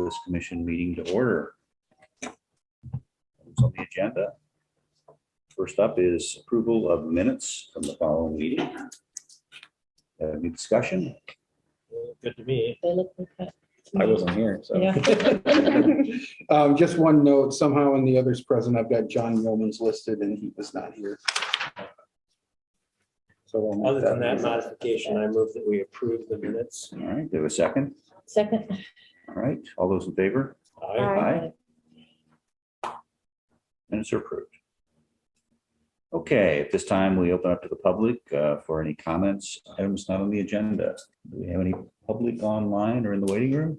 this commission meeting to order. What's on the agenda? First up is approval of minutes from the following meeting. Any discussion? Good to me. They look like that. I wasn't here, so. Yeah. Just one note, somehow in the others present, I've got John Yeomans listed and he was not here. So I'll make Other than that modification, I move that we approve the minutes. All right, do we have a second? Second. All right, all those in favor? Aye. Minutes are approved. Okay, at this time, we open up to the public for any comments, items not on the agenda. Do we have any public online or in the waiting room?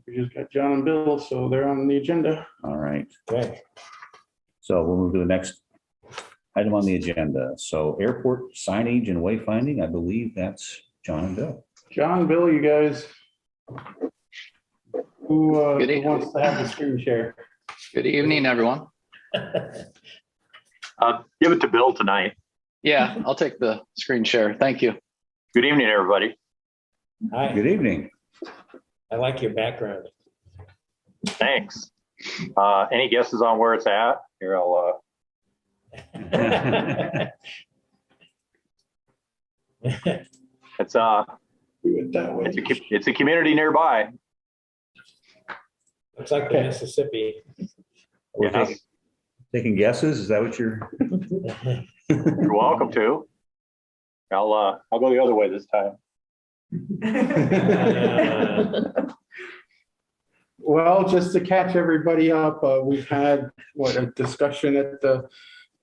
We just got John and Bill, so they're on the agenda. All right, Okay. so we'll move to the next item on the agenda. So airport signage and wayfinding, I believe that's John and Bill. John, Bill, you guys. Who Good evening. wants to have the screen share? Good evening, everyone. Give it to Bill tonight. Yeah, I'll take the screen share. Thank you. Good evening, everybody. Hi, Good evening. I like your background. Thanks. Any guesses on where it's at? Here, I'll, it's Do it that way. it's a community nearby. Looks like the Mississippi. We're Yes. taking guesses, is that what you're? You're welcome to. I'll go the other way this time. Well, just to catch everybody up, we've had a discussion at the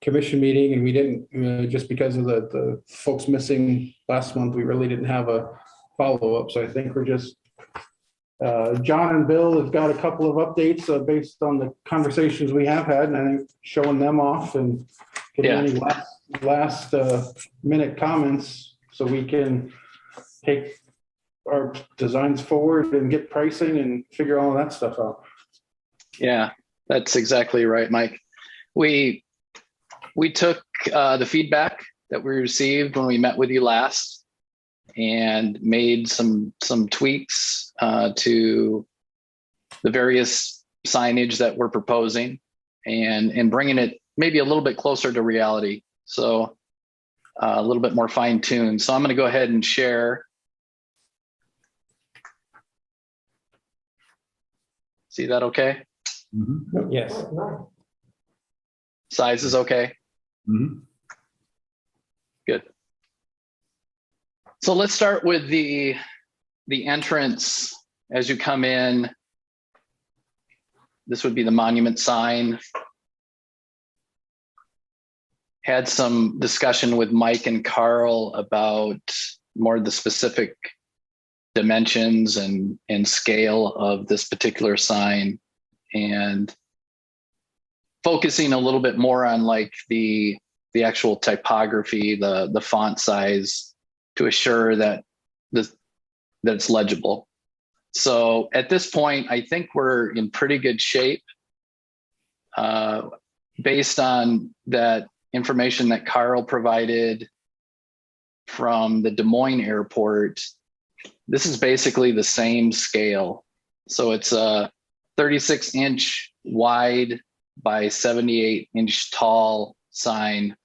commission meeting and we didn't, just because of the folks missing last month, we really didn't have a follow-up. So I think we're just, John and Bill have got a couple of updates based on the conversations we have had, and I think showing them off and getting any last minute comments so we can take our designs forward and get pricing and figure all that stuff out. Yeah, that's exactly right, Mike. We took the feedback that we received when we met with you last and made some tweaks to the various signage that we're proposing and bringing it maybe a little bit closer to reality. So a little bit more fine-tuned. So I'm going to go ahead and share. See that okay? Mhm. Yes. Size is okay? Mhm. Good. So let's start with the entrance as you come in. This would be the monument sign. Had some discussion with Mike and Carl about more of the specific dimensions and scale of this particular sign, and focusing a little bit more on like the actual typography, the font size, to assure that it's legible. So at this point, I think we're in pretty good shape based on that information that Carl provided from the Des Moines airport. This is basically the same scale. So it's a 36-inch wide by 78-inch tall sign.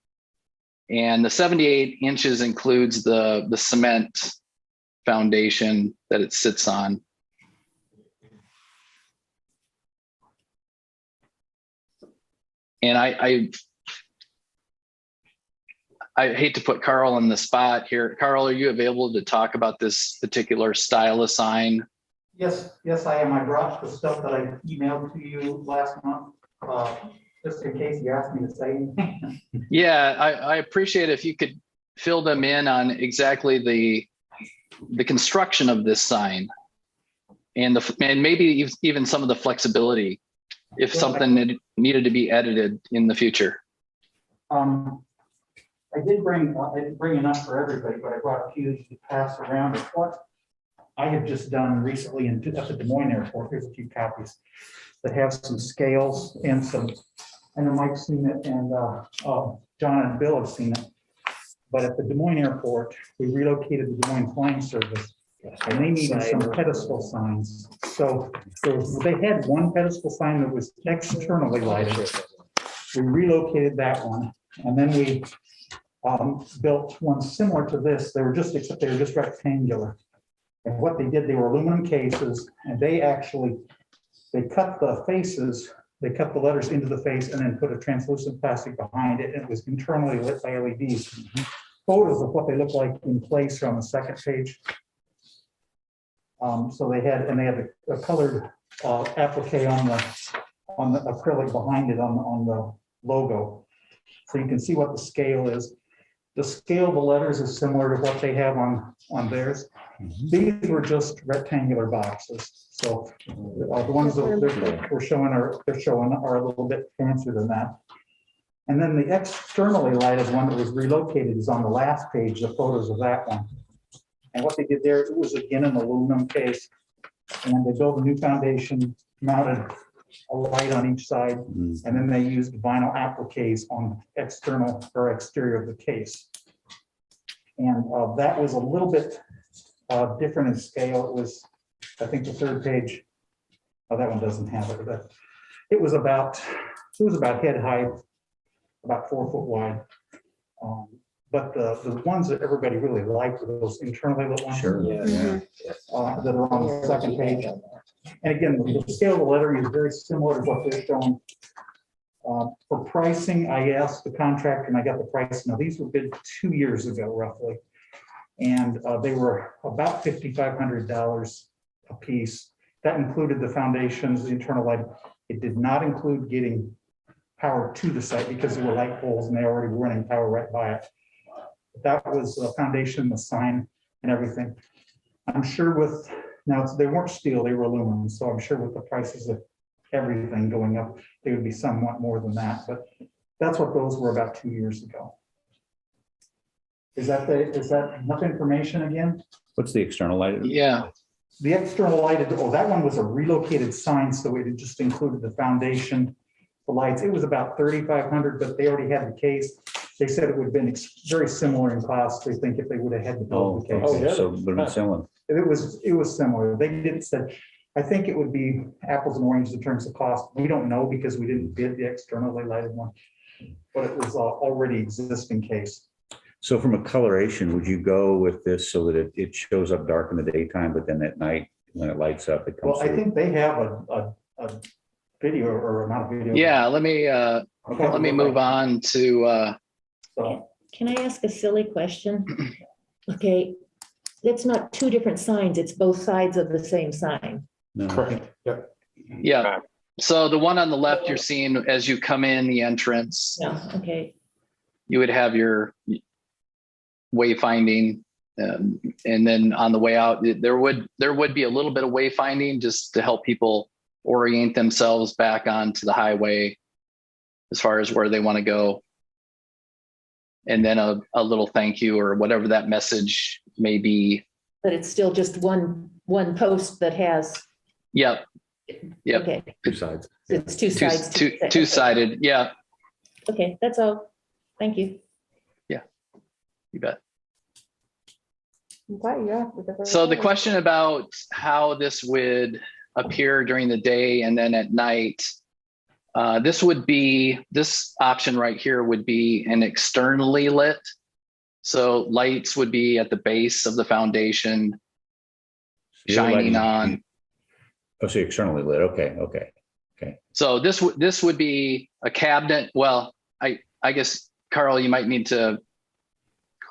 And the 78 inches includes the cement foundation that it sits on. And I hate to put Carl on the spot here. Carl, are you available to talk about this particular style of sign? Yes, I am. I brought the stuff that I emailed to you last month, just in case you asked me to say anything. Yeah, I appreciate if you could fill them in on exactly the construction of this sign and maybe even some of the flexibility if something needed to be edited in the future. I didn't bring enough for everybody, but I brought a few to pass around. It's what I have just done recently at the Des Moines Airport. Here's a few copies that have some scales and some, I know Mike's seen it and John and Bill have seen it. But at the Des Moines Airport, we relocated the Des Moines Flying Service And they needed some pedestal signs. So they had one pedestal sign that was externally lighted. We relocated that one, and then we built one similar to this. Except they were just rectangular. And what they did, they were aluminum cases, and they cut the faces, they cut the letters into the face and then put a translucent plastic behind it, and it was internally lit by LEDs. Photos of what they look like in place are on the second page. So they had a colored applique on the acrylic behind it on the logo. So you can see what the scale is. The scale of the letters is similar to what they have on theirs. These were just rectangular boxes. So the ones that we're showing are a little bit fancier than that. And then the externally lighted one that was relocated is on the last page, the photos of that one. And what they did there, it was again an aluminum case. And they built a new foundation, mounted a light on each side, and then they used vinyl appliques on external or exterior of the case. And that was a little bit different in scale. It was, I think, the third page. Oh, that one doesn't have it, but it was about head height, about 4 foot wide. But the ones that everybody really liked were those internally lit ones. Sure. Yeah. That are on the second page. And again, the scale of the lettering is very similar to what they're showing. For pricing, I asked the contractor and I got the price. Now, these were bid 2 years ago, roughly. And they were about $5,500 a piece. That included the foundations, the internal light. It did not include getting power to the site because there were light poles and they already were running power right by it. That was the foundation, the sign, and everything. I'm sure now they weren't steel, they were aluminum. So I'm sure with the prices of everything going up, they would be somewhat more than that. But that's what those were about 2 years ago. Is that enough information again? What's the external light? Yeah. The external lighted, that one was a relocated sign, so it just included the foundation, the lights. It was about $3,500, but they already had the case. They said it would have been very similar in cost, they think, if they would have had to build the case. Okay, so would have been similar. It was similar. They did say, I think it would be apples and oranges in terms of cost. We don't know because we didn't bid the externally lighted one, but it was already existing case. So from a coloration, would you go with this so that it shows up dark in the daytime, but then at night when it lights up, it comes Well, I through? think they have a video or not a video. Yeah. Let me move on to, So, Can I ask a silly question? Okay, it's not two different signs, it's both sides of the same sign. No. Correct. Yep. yeah. So the one on the left you're seeing as you come in the entrance, No, okay, you would have your wayfinding. And then on the way out, there would be a little bit of wayfinding just to help people orient themselves back onto the highway as far as where they want to go. And then a little thank you or whatever that message may be. but it's still just one post that has. Yep. Yep. Okay, Two sides. it's two sides. Two-sided. Yeah, Okay, that's all. Thank you. you bet. I'm glad you're off with the. So the question about how this would appear during the day and then at night, this option right here would be an externally lit. So lights would be at the base of the foundation, shining on. Oh, so externally lit. Okay. So this would be a cabinet. Well, I guess, Carl, you might need to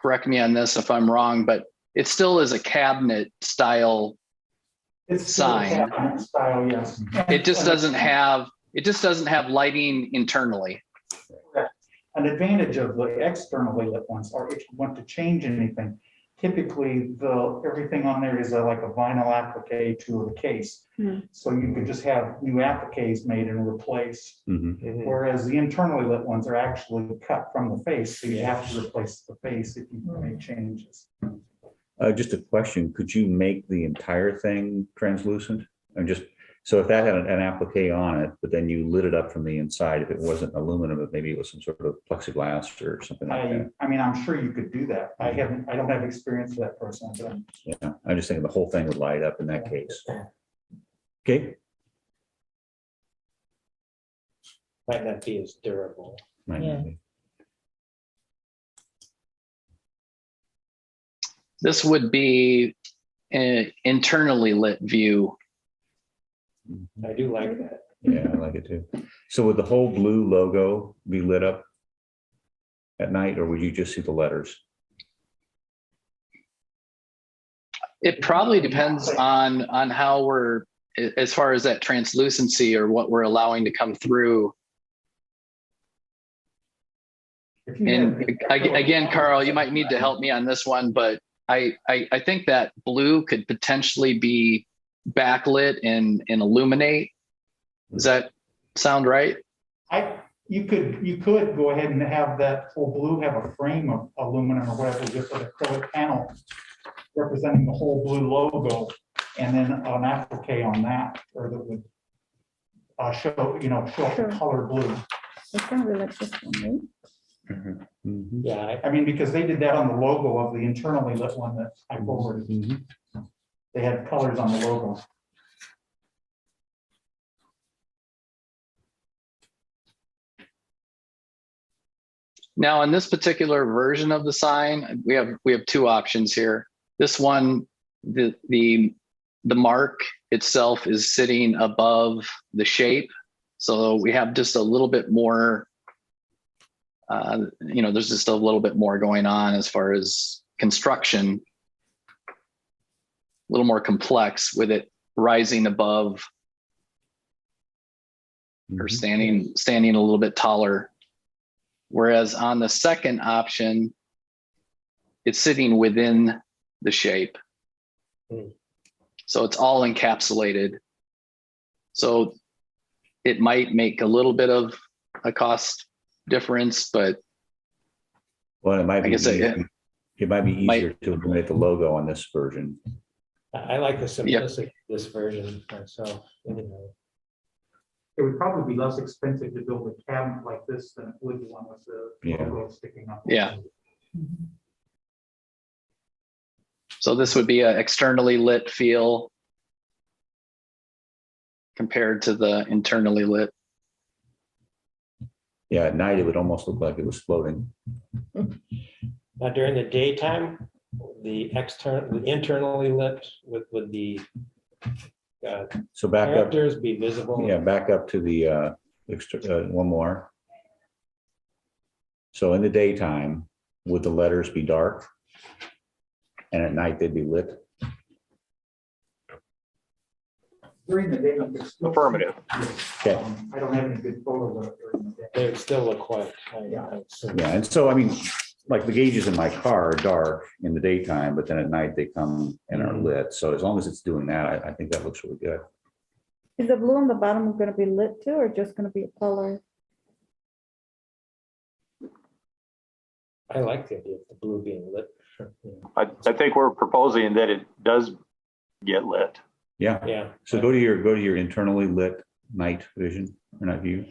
correct me on this if I'm wrong, but it still is a cabinet style it's still a sign. cabinet style, yes. It just doesn't have lighting internally. An advantage of the externally lit ones are if you want to change anything, typically everything on there is like a vinyl applique to the case. So you could just have new appliques made and replace. Mhm. Whereas the internally lit ones are actually cut from the face, so you have to replace the face if you make changes. Just a question, could you make the entire thing translucent? And just, So if that had an applique on it, but then you lit it up from the inside, if it wasn't aluminum, but maybe it was some sort of plexiglass or something like that. I mean, I'm sure you could do that. I don't have experience with that person, but Yeah, I'm just thinking the whole thing would light up in that case. Okay. Might not be as durable. Might not Yeah. be. This would be an internally lit view. I do like that. Yeah, I like it too. So would the whole blue logo be lit up at night, or would you just see the letters? It probably depends on how we're, as far as that translucency or what we're allowing to come through. if you And again, Carl, you might need to help me on this one, but I think that blue could potentially be backlit and illuminate. Does that sound right? You could go ahead and have that whole blue have a frame of aluminum or whatever, just an acrylic panel representing the whole blue logo, and then an applique on that, or that would show the color blue. It's gonna be like this one, right? Mhm. Yeah, I mean, because they did that on the logo of the internally lit one that I forwarded. Mhm. They had colors on the logo. Now, on this particular version of the sign, we have two options here. This one, the mark itself is sitting above the shape, so we have just a little bit more. There's just a little bit more going on as far as construction, a little more complex with it rising above or standing a little bit taller. Whereas on the second option, it's sitting within the shape. So it's all encapsulated. So it might make a little bit of a cost difference, but Well, it might I be, guess it might be easier to eliminate the logo on this version. I like the simplicity of this version myself. It would probably be less expensive to build a cabinet like this than it would the one with the Yeah. logo sticking up. Yeah. So this would be an externally lit feel compared to the internally lit. Yeah, at night, it would almost look like it was floating. Now during the daytime, the internally lit would the So back up, characters be visible? yeah, back up to the, one more. So in the daytime, would the letters be dark? And at night, they'd be lit? During the day, you could still see- Affirmative. Okay. I don't have any good photos of it during the day. They would still look white. Yeah. Yeah, and so, I mean, like the gauges in my car are dark in the daytime, but then at night they come and are lit. So as long as it's doing that, I think that looks really good. Is the blue on the bottom gonna be lit too, or just gonna be a color? I like the idea of the blue being lit. I think we're proposing that it does get lit. Yeah, Yeah. so go to your internally lit night vision or night view.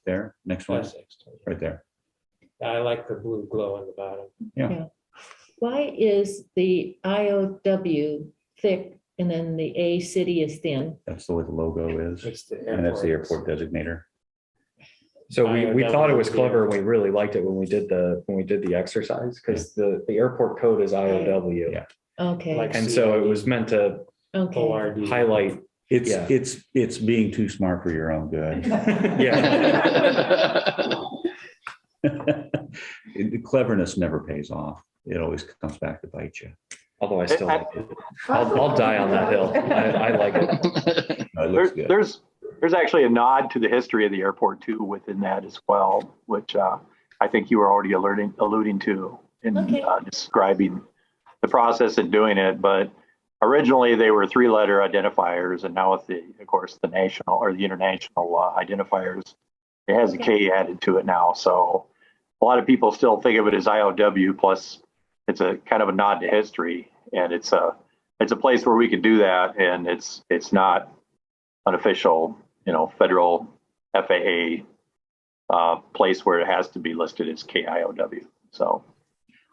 There, next one, That's external. right there. I like the blue glow on the bottom. Why is the IOW thick and then the A city is thin? That's the way the logo is. It's the And that's the airport airport. designator. So we thought it was IOW. clever. and We really liked it when we did the exercise because the airport code is IOW. Yeah. Okay, Like- And so it was meant to okay. ORD. highlight. It's, Yeah. it's being too smart for your own good. Cleverness never pays off. It always comes back to bite you. Although I still like it. I'll die on that hill. I like it. No, it looks good. There's actually a nod to the history of the airport too within that as well, which I think you were already alluding to in Okay. describing the process and doing it. But originally they were 3-letter identifiers, and now with of course, the national or the international identifiers, it has a K added to it now. So a lot of people still think of it as IOW, plus it's a kind of a nod to history, and it's it's a place where we could do that, and it's not an official, federal FAA place where it has to be listed as KIOW. So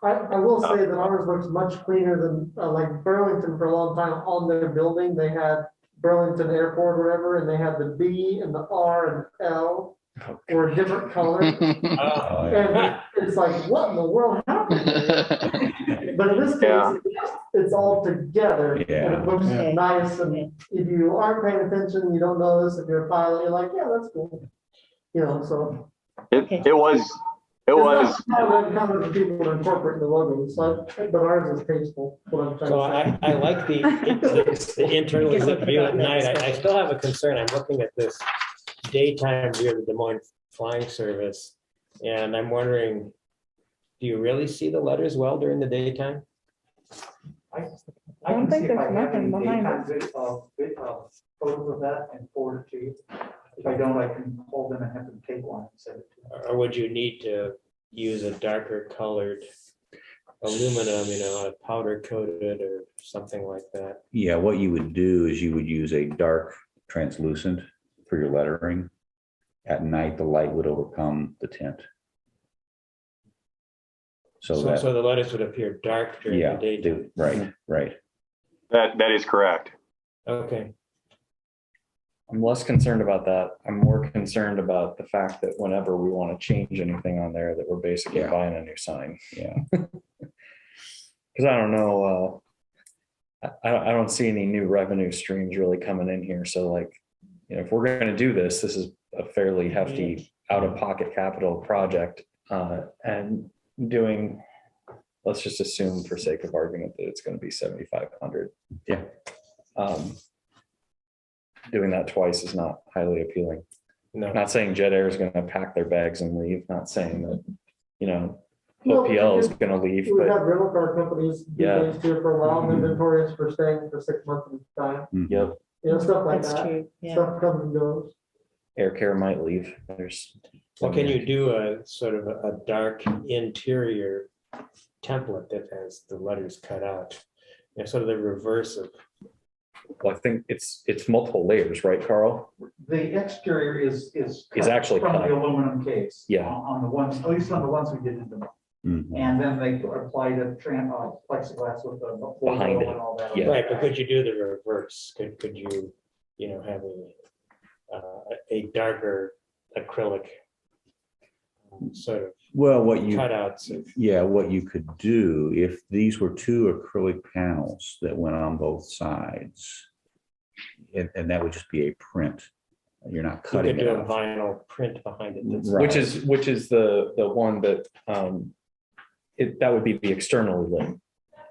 I will say that ours looks much cleaner than, like Burlington for a long time on their building. They had Burlington Airport or whatever, and they had the B and the R and L were a different color. Oh, yeah. And it's like, what in the world happened here? But in this case, Yeah. it's all together. And Yeah. it looks Okay. nice, and if you aren't paying attention, you don't notice. If you're a pilot, you're like, yeah, that's cool. So. it was It's not uncommon for people to incorporate the logos, but ours is tasteful. What I'm trying So to say. I like the internally lit view at night. I still have a concern. I'm looking at this daytime view of the Des Moines Flying Service. And I'm wondering, do you really see the letters well during the daytime? I don't can think see if there's I have nothing any behind daytime photos of that and forward it to you. If I don't, I can hold them and have them take one and send it to you. Or would you need to use a darker colored aluminum, powder coated or something like that? Yeah, what you would do is you would use a dark translucent for your lettering. At night, the light would overcome the tint. So So that, the letters would appear dark during yeah, the daytime. right. that is correct. Okay. I'm less concerned about that. I'm more concerned about the fact that whenever we want to change anything on there, that we're basically Yeah. buying a new sign. Yeah. Because I don't know, I don't see any new revenue streams really coming in here. So like, if we're going to do this, this is a fairly hefty out-of-pocket capital project. And doing, let's just assume for sake of argument that it's going to be 7,500. Yeah. Doing that twice is not highly appealing. No. Not saying Jet Air is going to pack their bags and leave, not saying that, No, OPL is going to leave, We've but had rental car companies do Yeah. things here for a while, and inventory is for staying for 6 months at a time. yep, Stuff like That's that. true, yeah. Stuff comes and goes. Air Care might leave. There's. Well, can you do a sort of a dark interior template that has the letters cut out? Sort of the reverse of, Well, I think it's multiple layers, right, Carl? The exterior is. cut actually from cut. the aluminum case. Yeah. On the ones, at least on the ones we did in the, Mhm. and then they applied a plexiglass with the. Behind it, and all that. yeah. right, but could you do the reverse? Could you, have a darker acrylic sort of Well, what you, cutouts of, what you could do, if these were two acrylic panels that went on both sides, and that would just be a print. You're not you could cutting it do a out. vinyl print behind it. That's Right. Which is the one that, that would be the externally lit.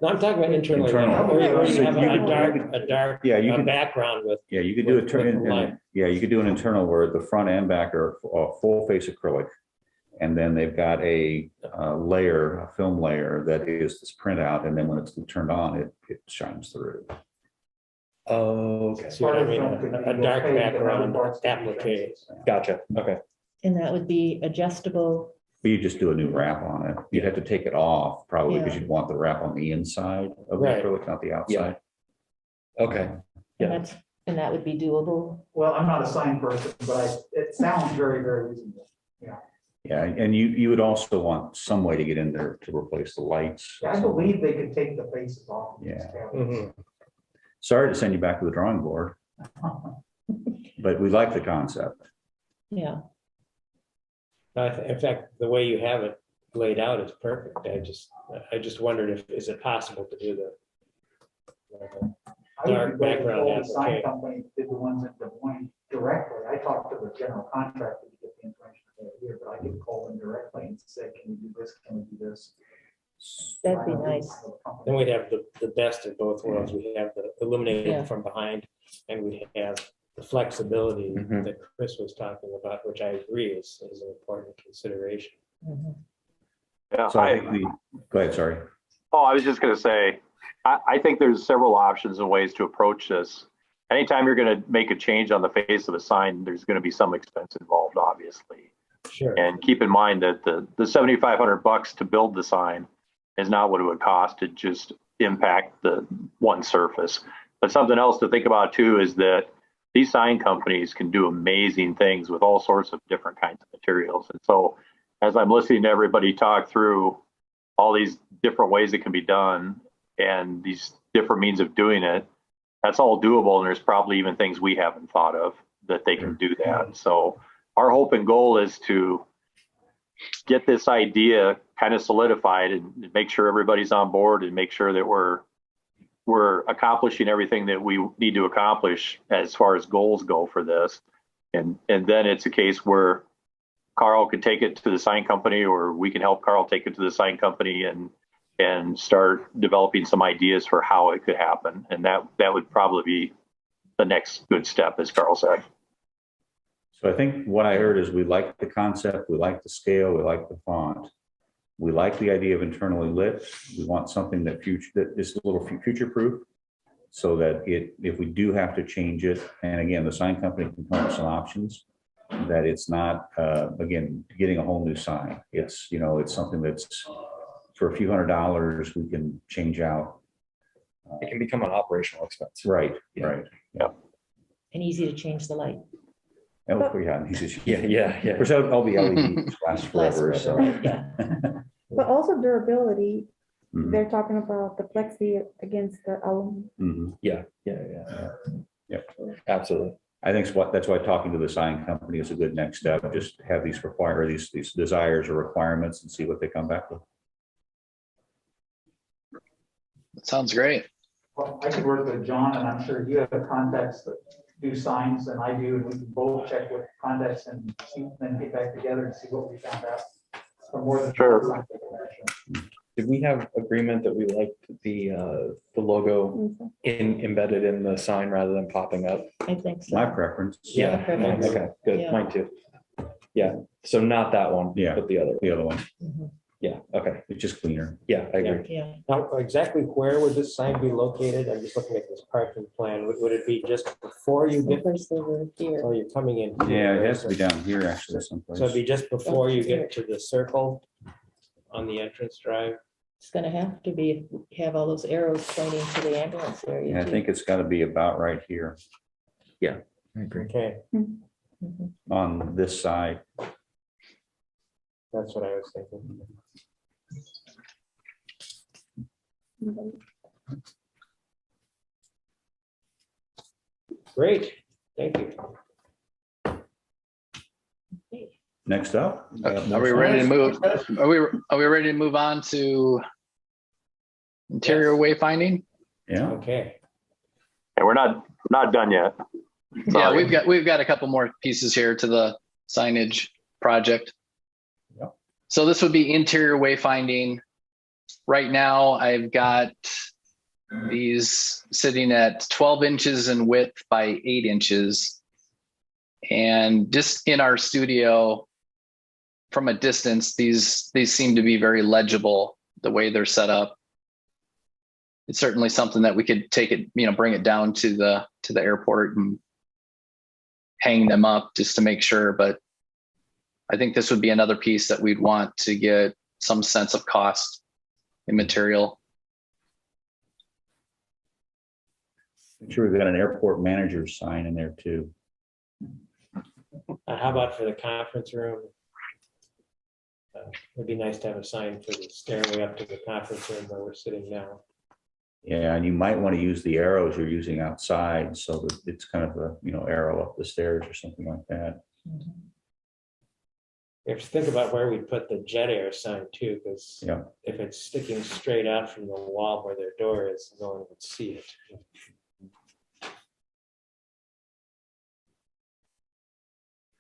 No, I'm talking about internally. Internal. Or you So have you a could- dark Yeah, you could, background with, yeah, you could do with- a turn, with light. you could do an internal where the front and back are full face acrylic. And then they've got a layer, a film layer that is this printout, and then when it's turned on, it shines through. Oh, okay. so I mean, a dark background applique. Gotcha. Okay. And that would be adjustable. But you just do a new wrap on it. You'd have to take it off probably because Yeah. you'd want the wrap on the inside of the Right. acrylic, not the outside. Okay. Yeah. And that would be doable. Well, I'm not a sign person, but it sounds very, very reasonable. Yeah, and you would also want some way to get in there to replace the lights. I believe they could take the faces off. Yeah. Mhm. Sorry to send you back to the drawing board, but we like the concept. Yeah. In fact, the way you have it laid out is perfect. I just wondered is it possible to do dark background The sign applique. company did the ones in Des Moines directly. I talked to the general contractor to get the information here, but I could call them directly and say, can you do this? Can we do this? That'd be nice. Then we'd have the best of both worlds. We have the Yeah. illuminated from behind, and we have the flexibility Mhm. that Chris was talking about, which I agree is an important consideration. Mhm. Yeah, So I think go ahead, sorry. I was just going to say, I think there's several options and ways to approach this. Anytime you're going to make a change on the face of a sign, there's going to be some expense involved, obviously. Sure. And keep in mind that the $7,500 to build the sign is not what it would cost to just impact the one surface. But something else to think about too is that these sign companies can do amazing things with all sorts of different kinds of materials. And so as I'm listening to everybody talk through all these different ways it can be done and these different means of doing it, that's all doable. And there's probably even things we haven't thought of that they can do that. So our hope and goal is to get this idea kind of solidified and make sure everybody's on board and make sure that we're accomplishing everything that we need to accomplish as far as goals go for this. And then it's a case where Carl could take it to the sign company, or we can help Carl take it to the sign company and start developing some ideas for how it could happen. And that would probably be the next good step, as Carl said. So I think what I heard is we like the concept, we like the scale, we like the font. We like the idea of internally lit. We want something that is a little future-proof, so that if we do have to change it, and again, the sign company can come up with some options, that it's not, again, getting a whole new sign. It's, it's something that's for a few $100s we can change out. It can become an operational expense. Right, Yeah. right. And easy to change the light. Oh, yeah, he's just, Yeah. Of course, all the LEDs last forever, so. Yeah. But also durability, Mhm, they're talking about the plexi against the aluminum. mhm. Yeah. Absolutely. I think that's why talking to the sign company is a good next step. Just have these these desires or requirements and see what they come back with. That sounds great. Well, I could work with John, and I'm sure you have contacts that do signs, and I do, and we can both check with contacts and then get back together and see what we found out. For more than Sure. scientific connection. Did we have agreement that we liked the logo embedded in the sign rather than popping up? I think so. My preference. Yeah. preference. Okay, good. Yeah. Mine too. Yeah. So not that one. Yeah. But the other. The other one, Mhm. Yeah. Okay. it's just cleaner. Yeah, I agree. Yeah, Now, exactly where would this sign be located? I'm just looking at this parking plan. Would it be just before you get, first over here. or you're coming in? Yeah, here? it has to be down here actually someplace. So it'd be just before you get to the circle on the entrance drive? It's gonna have to be, if we have all those arrows pointing to the ambulance area. Yeah, I too. think it's got to be about right here I agree. Okay, Mhm. on this side. that's what I was thinking. Great, thank you. Next up. Are we ready to move? Are we ready to move on to interior wayfinding? Yeah, Okay, And we're not done yet. Yeah, Sorry. we've got a couple more pieces here to the signage project. Yep. So this would be interior wayfinding. Right now, I've got these sitting at 12 inches in width by 8 inches. And just in our studio, from a distance, these seem to be very legible the way they're set up. It's certainly something that we could take it, bring it down to the airport and hang them up just to make sure. But I think this would be another piece that we'd want to get some sense of cost and material. I'm sure we've got an airport manager's sign in there too. how about for the conference room? It'd be nice to have a sign for the stairway up to the conference room where we're sitting now. Yeah, and you might want to use the arrows you're using outside so that it's kind of a, arrow up the stairs or something like that. We have to think about where we put the jet air sign too, because Yeah. if it's sticking straight out from the wall where their door is, no one would see it.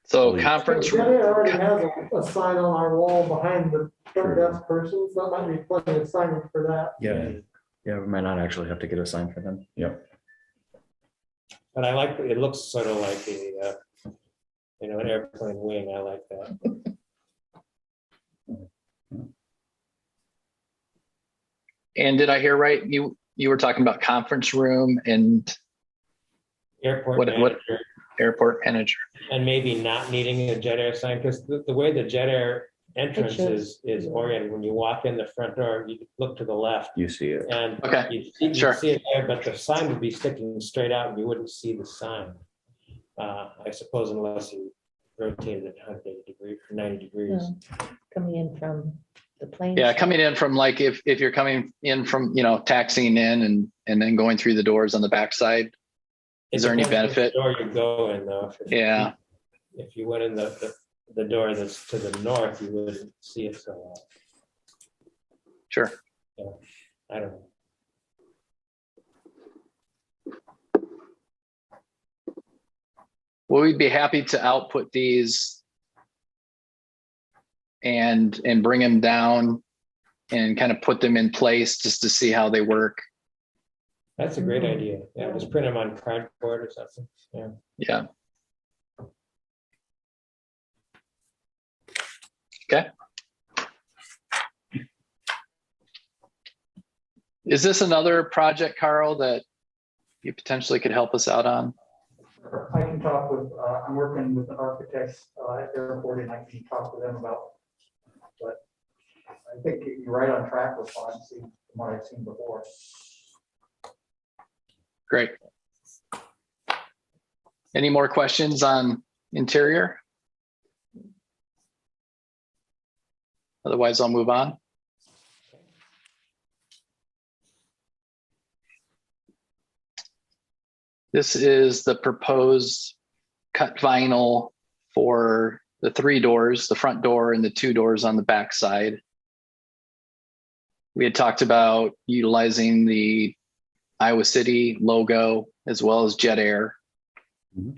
So conference Jenny room, already has a sign on our wall behind the front desk person, so that might be plenty of signage for that. Yeah, we might not actually have to get a sign for them. But I like, it looks sort of like an airplane wing. I like that. and did I hear right? You were talking about conference room and Airport What- manager, airport manager. and maybe not needing a jet air sign, because the way the jet air entrance shows. is oriented. When you walk in the front door, you look to the left You see it. and Okay, you'd sure. see it there, but the sign would be sticking straight out and you wouldn't see the sign. I suppose unless you rotated it 180 degrees, 90 degrees. Coming in from the plane. Yeah, coming in from like if you're coming in from, you know, taxiing in and then going through the doors on the backside. Is there any It depends which benefit? door you go in though. Yeah. If you went in the door that's to the north, you wouldn't see it so well. Sure. I don't know. Well, we'd be happy to output these and bring them down and kind of put them in place just to see how they work. That's a great idea. Yeah, just print them on cardboard or something. Yeah. Yeah. Okay. Is this another project, Carl, that you potentially could help us out on? I can talk with, I'm working with the architects at the airport and I can talk to them about, but I think you're right on track with what I've seen, from what I've seen before. Great. Any more questions on interior? Otherwise, I'll move on. This is the proposed cut vinyl for the 3 doors, the front door and the 2 doors on the back side. We had talked about utilizing the Iowa City logo as well as Jet Air,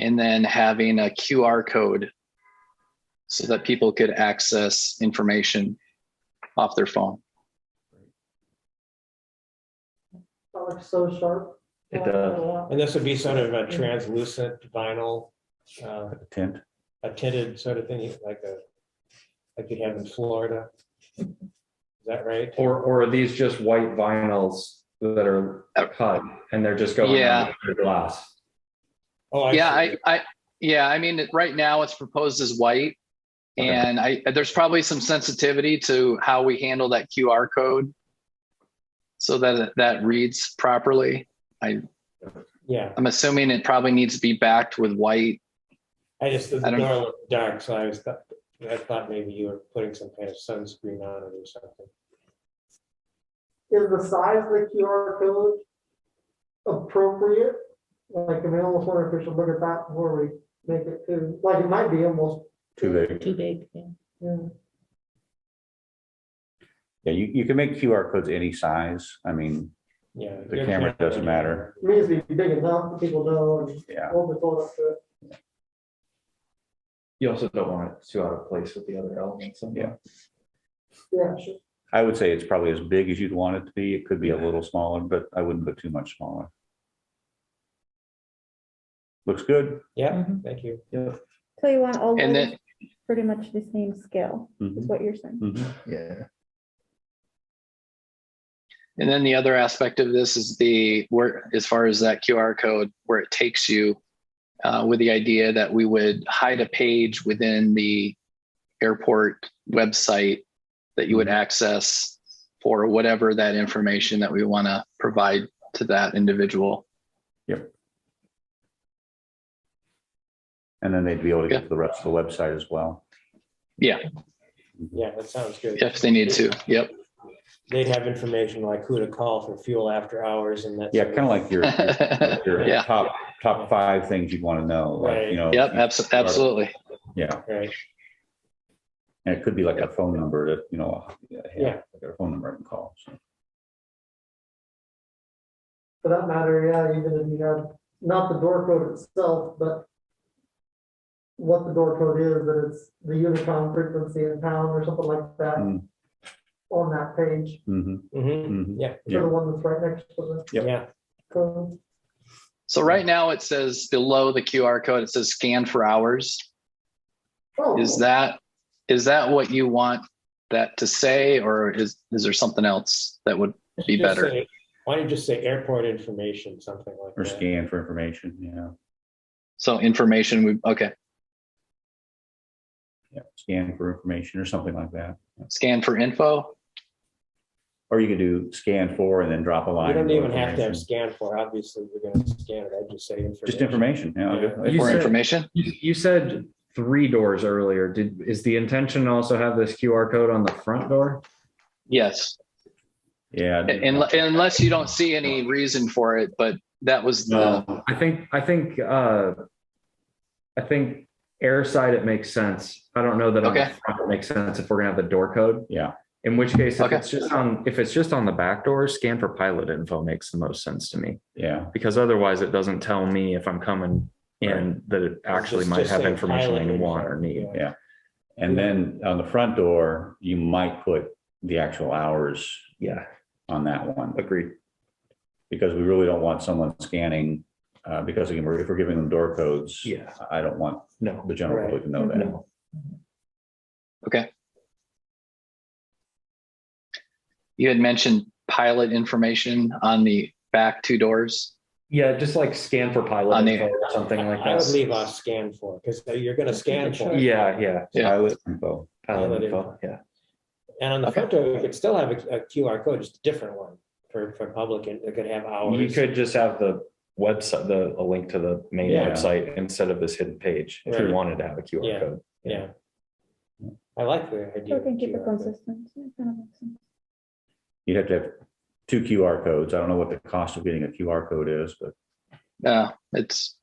and then having a QR code so that people could access information off their phone. That looks so sharp. It does. And this would be sort of a translucent vinyl, A tint. a tinted sort of thing, like you have in Florida. Is that right? Or are these just white vinyls that are cut and they're just going Yeah. under glass? Oh, Yeah, see. I mean, right now it's proposed as white. Okay. And there's probably some sensitivity to how we handle that QR code so that that reads properly. Yeah, I'm assuming it probably needs to be backed with white. the I don't- door looked dark, so I thought maybe you were putting some kind of sunscreen on it or something. Is the size of the QR code appropriate? Like, I mean, I almost wonder if we should look at that before we make it too, like, it might be almost. Too big. Too big, yeah. Yeah. Yeah, you can make QR codes any size. I mean, Yeah. the camera doesn't matter. It needs to be big enough that people know and Yeah. hold the phone up to it. You also don't want it too out of place with the other elements. Yeah. Yeah, sure. I would say it's probably as big as you'd want it to be. It could be a little smaller, but I wouldn't go too much smaller. Looks good. Yeah, Mhm. thank you. So you want all And those then, pretty much the same scale, is Mhm. what you're saying? Mhm. Yeah. and then the other aspect of this is where, as far as that QR code, where it takes you with the idea that we would hide a page within the airport website that you would access for whatever that information that we want to provide to that individual. And then they'd be able to Yeah. get to the rest of the website as well. Yeah, Yeah, that sounds good. if they need to. Yep. They'd have information like who to call for fuel after hours and that. Yeah, sort kind of like your Yeah. top 5 things you'd want to know, like, you know. Yep. Absolutely. Yeah, Right. and it could be like a phone number that, you know, Yeah. like a phone number I can call. So. For that matter, yeah, even if you have, not the door code itself, but what the door code is, that it's the Unicom frequency in town or something like that Mm. on that page, Mhm, Mhm. mhm. Yeah, for Yeah. the one that's right next to the Yep. yeah. code. So right now it says below the QR code, it says scan for hours. Oh, Is that what you want that to say, or is there something else that would be Just better? say- Why don't you just say airport information, something like Or that? scan for information, yeah. So information, okay. Yeah, scan for information or something like that. Scan for info. Or you could do scan for and then drop a line. You don't of even have to have information. scan for, obviously, we're gonna scan it, I just say information. Just information, yeah. I'll do- You For said- information. You said 3 doors earlier. Is the intention to also have this QR code on the front door? Yes. Yeah. Unless you don't see any reason for it, but that was the, No, I think air side, it makes sense. I don't know that on the Okay. front it makes sense if we're gonna have the door code. yeah, In which case, Okay. if it's just on the back door, scan for pilot info makes the most sense to me. yeah. Because otherwise it doesn't tell me if I'm coming in that it actually Just- might just have say information I pilot want info. or need. Yeah. And then on the front door, you might put the actual hours Yeah, on that one, agreed. because we really don't want someone scanning, because again, if we're giving them door codes. Yeah. I don't want No, the general public to know that. no. okay. You had mentioned pilot information on the back 2 doors. Yeah, just like scan for pilot On the- info or something like I would that. leave off scan for, because you're gonna scan for it. Yeah, Yeah. Pilot info. pilot Pilot info, info. yeah. And on the front door, you could still have a QR code, just a different one for public, and it could have hours. You could just have the website, a link to the main Yeah. website instead of this hidden page, if you Right. wanted to have a QR Yeah. code. Yeah. I like the idea. So of we can keep it QR code. consistent. It kind of makes sense. You'd have to have 2 QR codes. I don't know what the cost of getting a QR code is, but It's,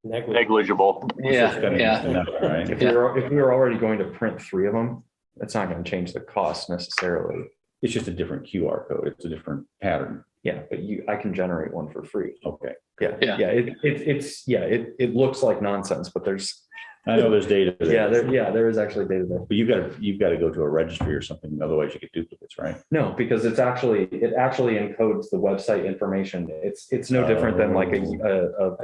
Negligible. yeah, it's gonna be yeah. enough, right? If we were already going to print 3 of them, that's not going to change the cost necessarily. It's just a different QR code. It's a different pattern. Yeah, but I can generate one for free. Okay. Yeah, Yeah. yeah, it looks like nonsense, but there's, I know there's data there. there is actually data there. But you've got to go to a registry or something. Otherwise you get duplicates, right? No, because it actually encodes the website information. It's no different than like it's no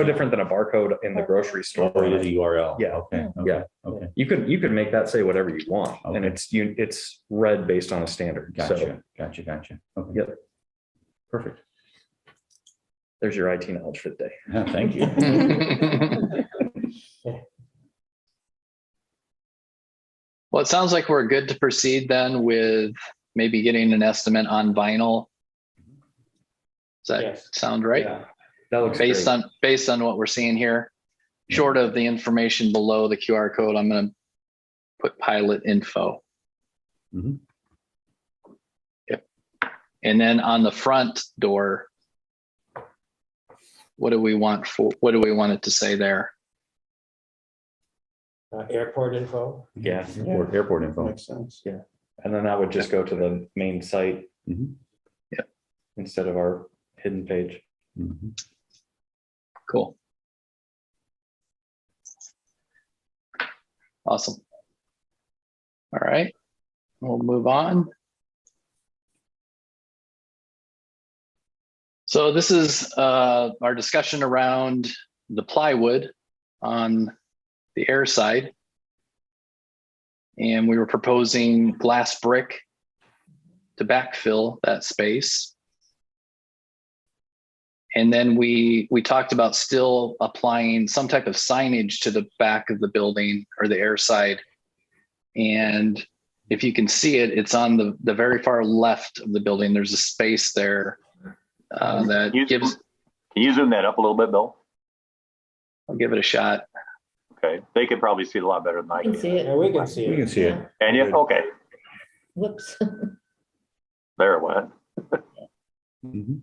URL. different than a barcode in the grocery store. Or it is a URL. Yeah. Okay. Yeah. Okay. You could make that say whatever you want, and Okay. it's read based on a standard. So Gotcha. Okay. Yep. Perfect. there's your IT knowledge for the day. Thank you. Well, it sounds like we're good to proceed then with maybe getting an estimate on vinyl. Does that Yes. sound right? Yeah, that looks Based great. on what we're seeing here, short of the information below the QR code, I'm going to put pilot info. Mhm. Yep. And then on the front door, what do we want it to say there? Airport info. Yeah, Airport info. Makes sense. and then that would just go to the main site Mhm. instead of our hidden page. Mhm. Cool. Awesome. All right, we'll move on. So this is our discussion around the plywood on the air side. And we were proposing glass brick to backfill that space. And then we talked about still applying some type of signage to the back of the building or the air side. And if you can see it, it's on the very far left of the building. There's a space there that gives, Can you zoom that up a little bit, Bill? I'll give it a shot. Okay, they could probably see it a lot better than I You can can. see it. Yeah, we can see We it. can see it. And yeah, okay, Whoops. there it went. Mhm.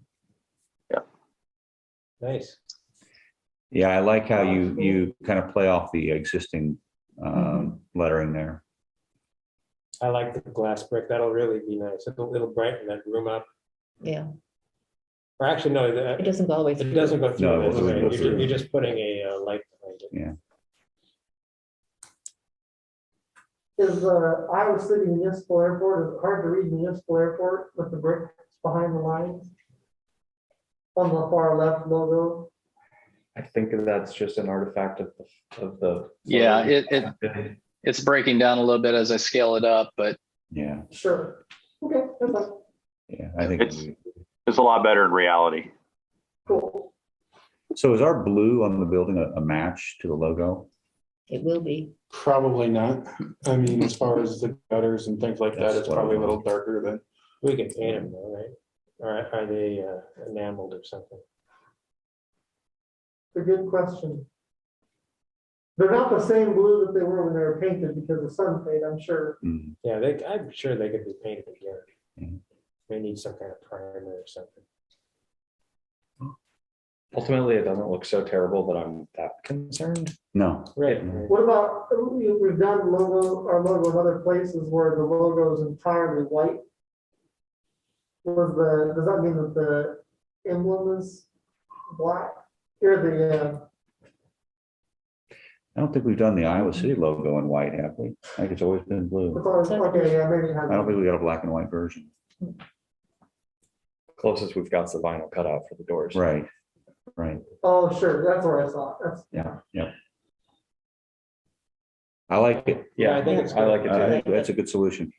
Nice. Yeah, I like how you kind of play off the existing lettering there. I like the glass brick. That'll really be nice. It'll brighten that room up. Yeah, Or actually, no, it doesn't go all the way it through. doesn't go No, through. it That's doesn't right. go You're through. you're just putting a light behind it. Yeah. Is Iowa City Municipal Airport, is it hard to read municipal airport with the bricks behind the lines? On the far left logo? I think that's just an artifact of the. Yeah, it's breaking down a little bit as I scale it up, but Yeah. Sure. Okay, that's fine. Yeah. I think. It's a lot better in reality. Cool. So is our blue on the building a match to the logo? It will be. Probably not. I mean, as far as the gutters and things like that, That's it's what I probably a little want. darker than. We can paint them though, right? Or are they enameled or something? It's a good question. They're not the same blue that they were when they were painted because of sun fade, I'm sure. Mm. Yeah, I'm sure they could be painted again. Mhm. They need some kind of primer or something. Ultimately, it doesn't look so terrible that I'm that concerned. No, Right. What about, we've done our logo in other places where the logo is entirely white. Does that mean that the emblem is black? Or I don't think we've done the Iowa City logo in white, have we? I think it's always been blue. okay, yeah, maybe it has. I don't think we got a black and white version. Closest we've got is the vinyl cutout for the doors. Right, right. Oh, sure, that's where I saw it. That's, Yeah, yeah. I like it. Yeah, I think it's I like it I too. think that's a good solution.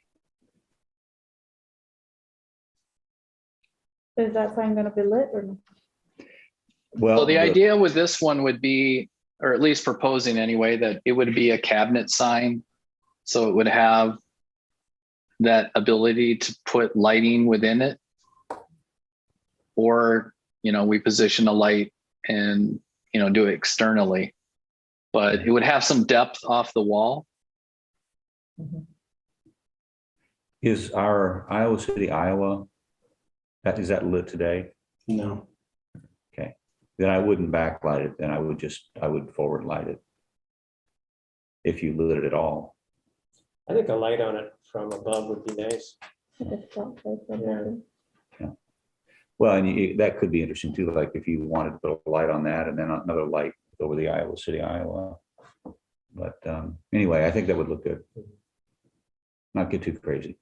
Is that sign gonna be lit or no? Well, So the idea with this one would be, or at least proposing anyway, that it would be a cabinet sign. So it would have that ability to put lighting within it. Or, we position a light and, do it externally. But it would have some depth off the wall. Is our Iowa City, Iowa, is that lit today? No. Okay, then I wouldn't backlight it, then I would forward light it. If you lit it at all. I think a light on it from above would be nice. Like a spotlight or Yeah. something? Well, and that could be interesting too, like if you wanted to put a light on that and then another light over the Iowa City, Iowa. But anyway, I think that would look good. Not get too crazy.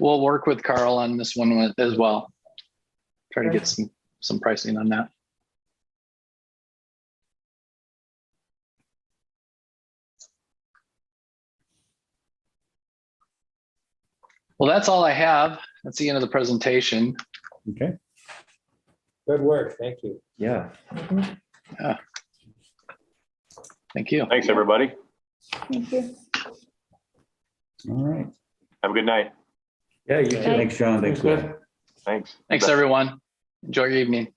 We'll work with Carl on this one as well. Try to get some pricing on that. Well, that's all I have. That's the end of the presentation. Okay. Good work, thank you. Yeah. Thank you. Thanks, everybody. Thank you. All right. Have a good night. Yeah, you too. Thanks, John. Thanks, Good. Will. Thanks. Thanks, everyone. Enjoy your evening.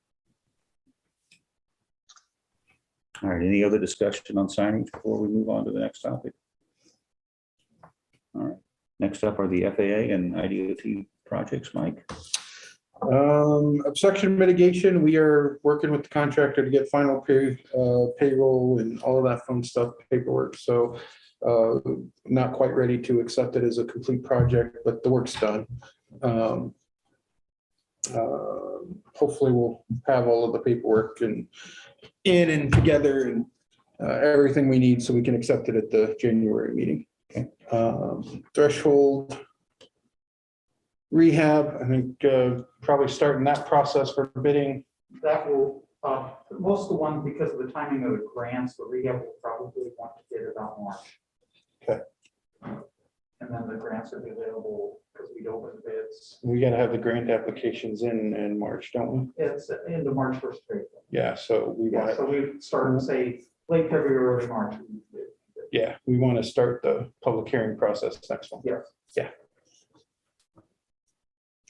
All right, any other discussion on signage before we move on to the next topic? All right, next up are the FAA and IDOT projects, Mike. Obstruction mitigation, we are working with the contractor to get final payroll and all of that fun stuff, paperwork. So not quite ready to accept it as a complete project, but the work's done. Hopefully we'll have all of the paperwork and together and everything we need so we can accept it at the January meeting. Threshold rehab, I think probably starting that process for bidding. That will, most of the ones, because of the timing of the grants, the rehab will probably want to get it out March. Okay. And then the grants will be available because we open the bids. We gotta have the grant applications in March, don't we? It's into March 1st of April. Yeah, so we Yeah, want, so we start, say, late February, early March. yeah, we want to start the public hearing process next one. Yes. Yeah.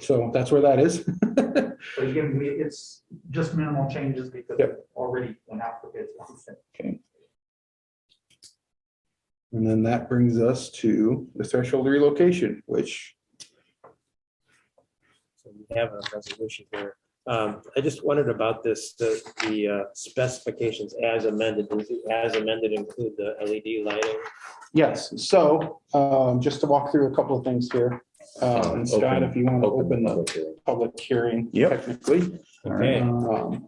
So that's where that is. But again, it's just minimal changes because Yep. it already went out for bids. Okay. And then that brings us to the threshold relocation, which, So we have a resolution here. I just wondered about this, the specifications as amended. Does it as amended include the LED lighting? yes, so just to walk through a couple of things here. And Scott, if you want to open the public hearing Yep. technically. All right. Okay.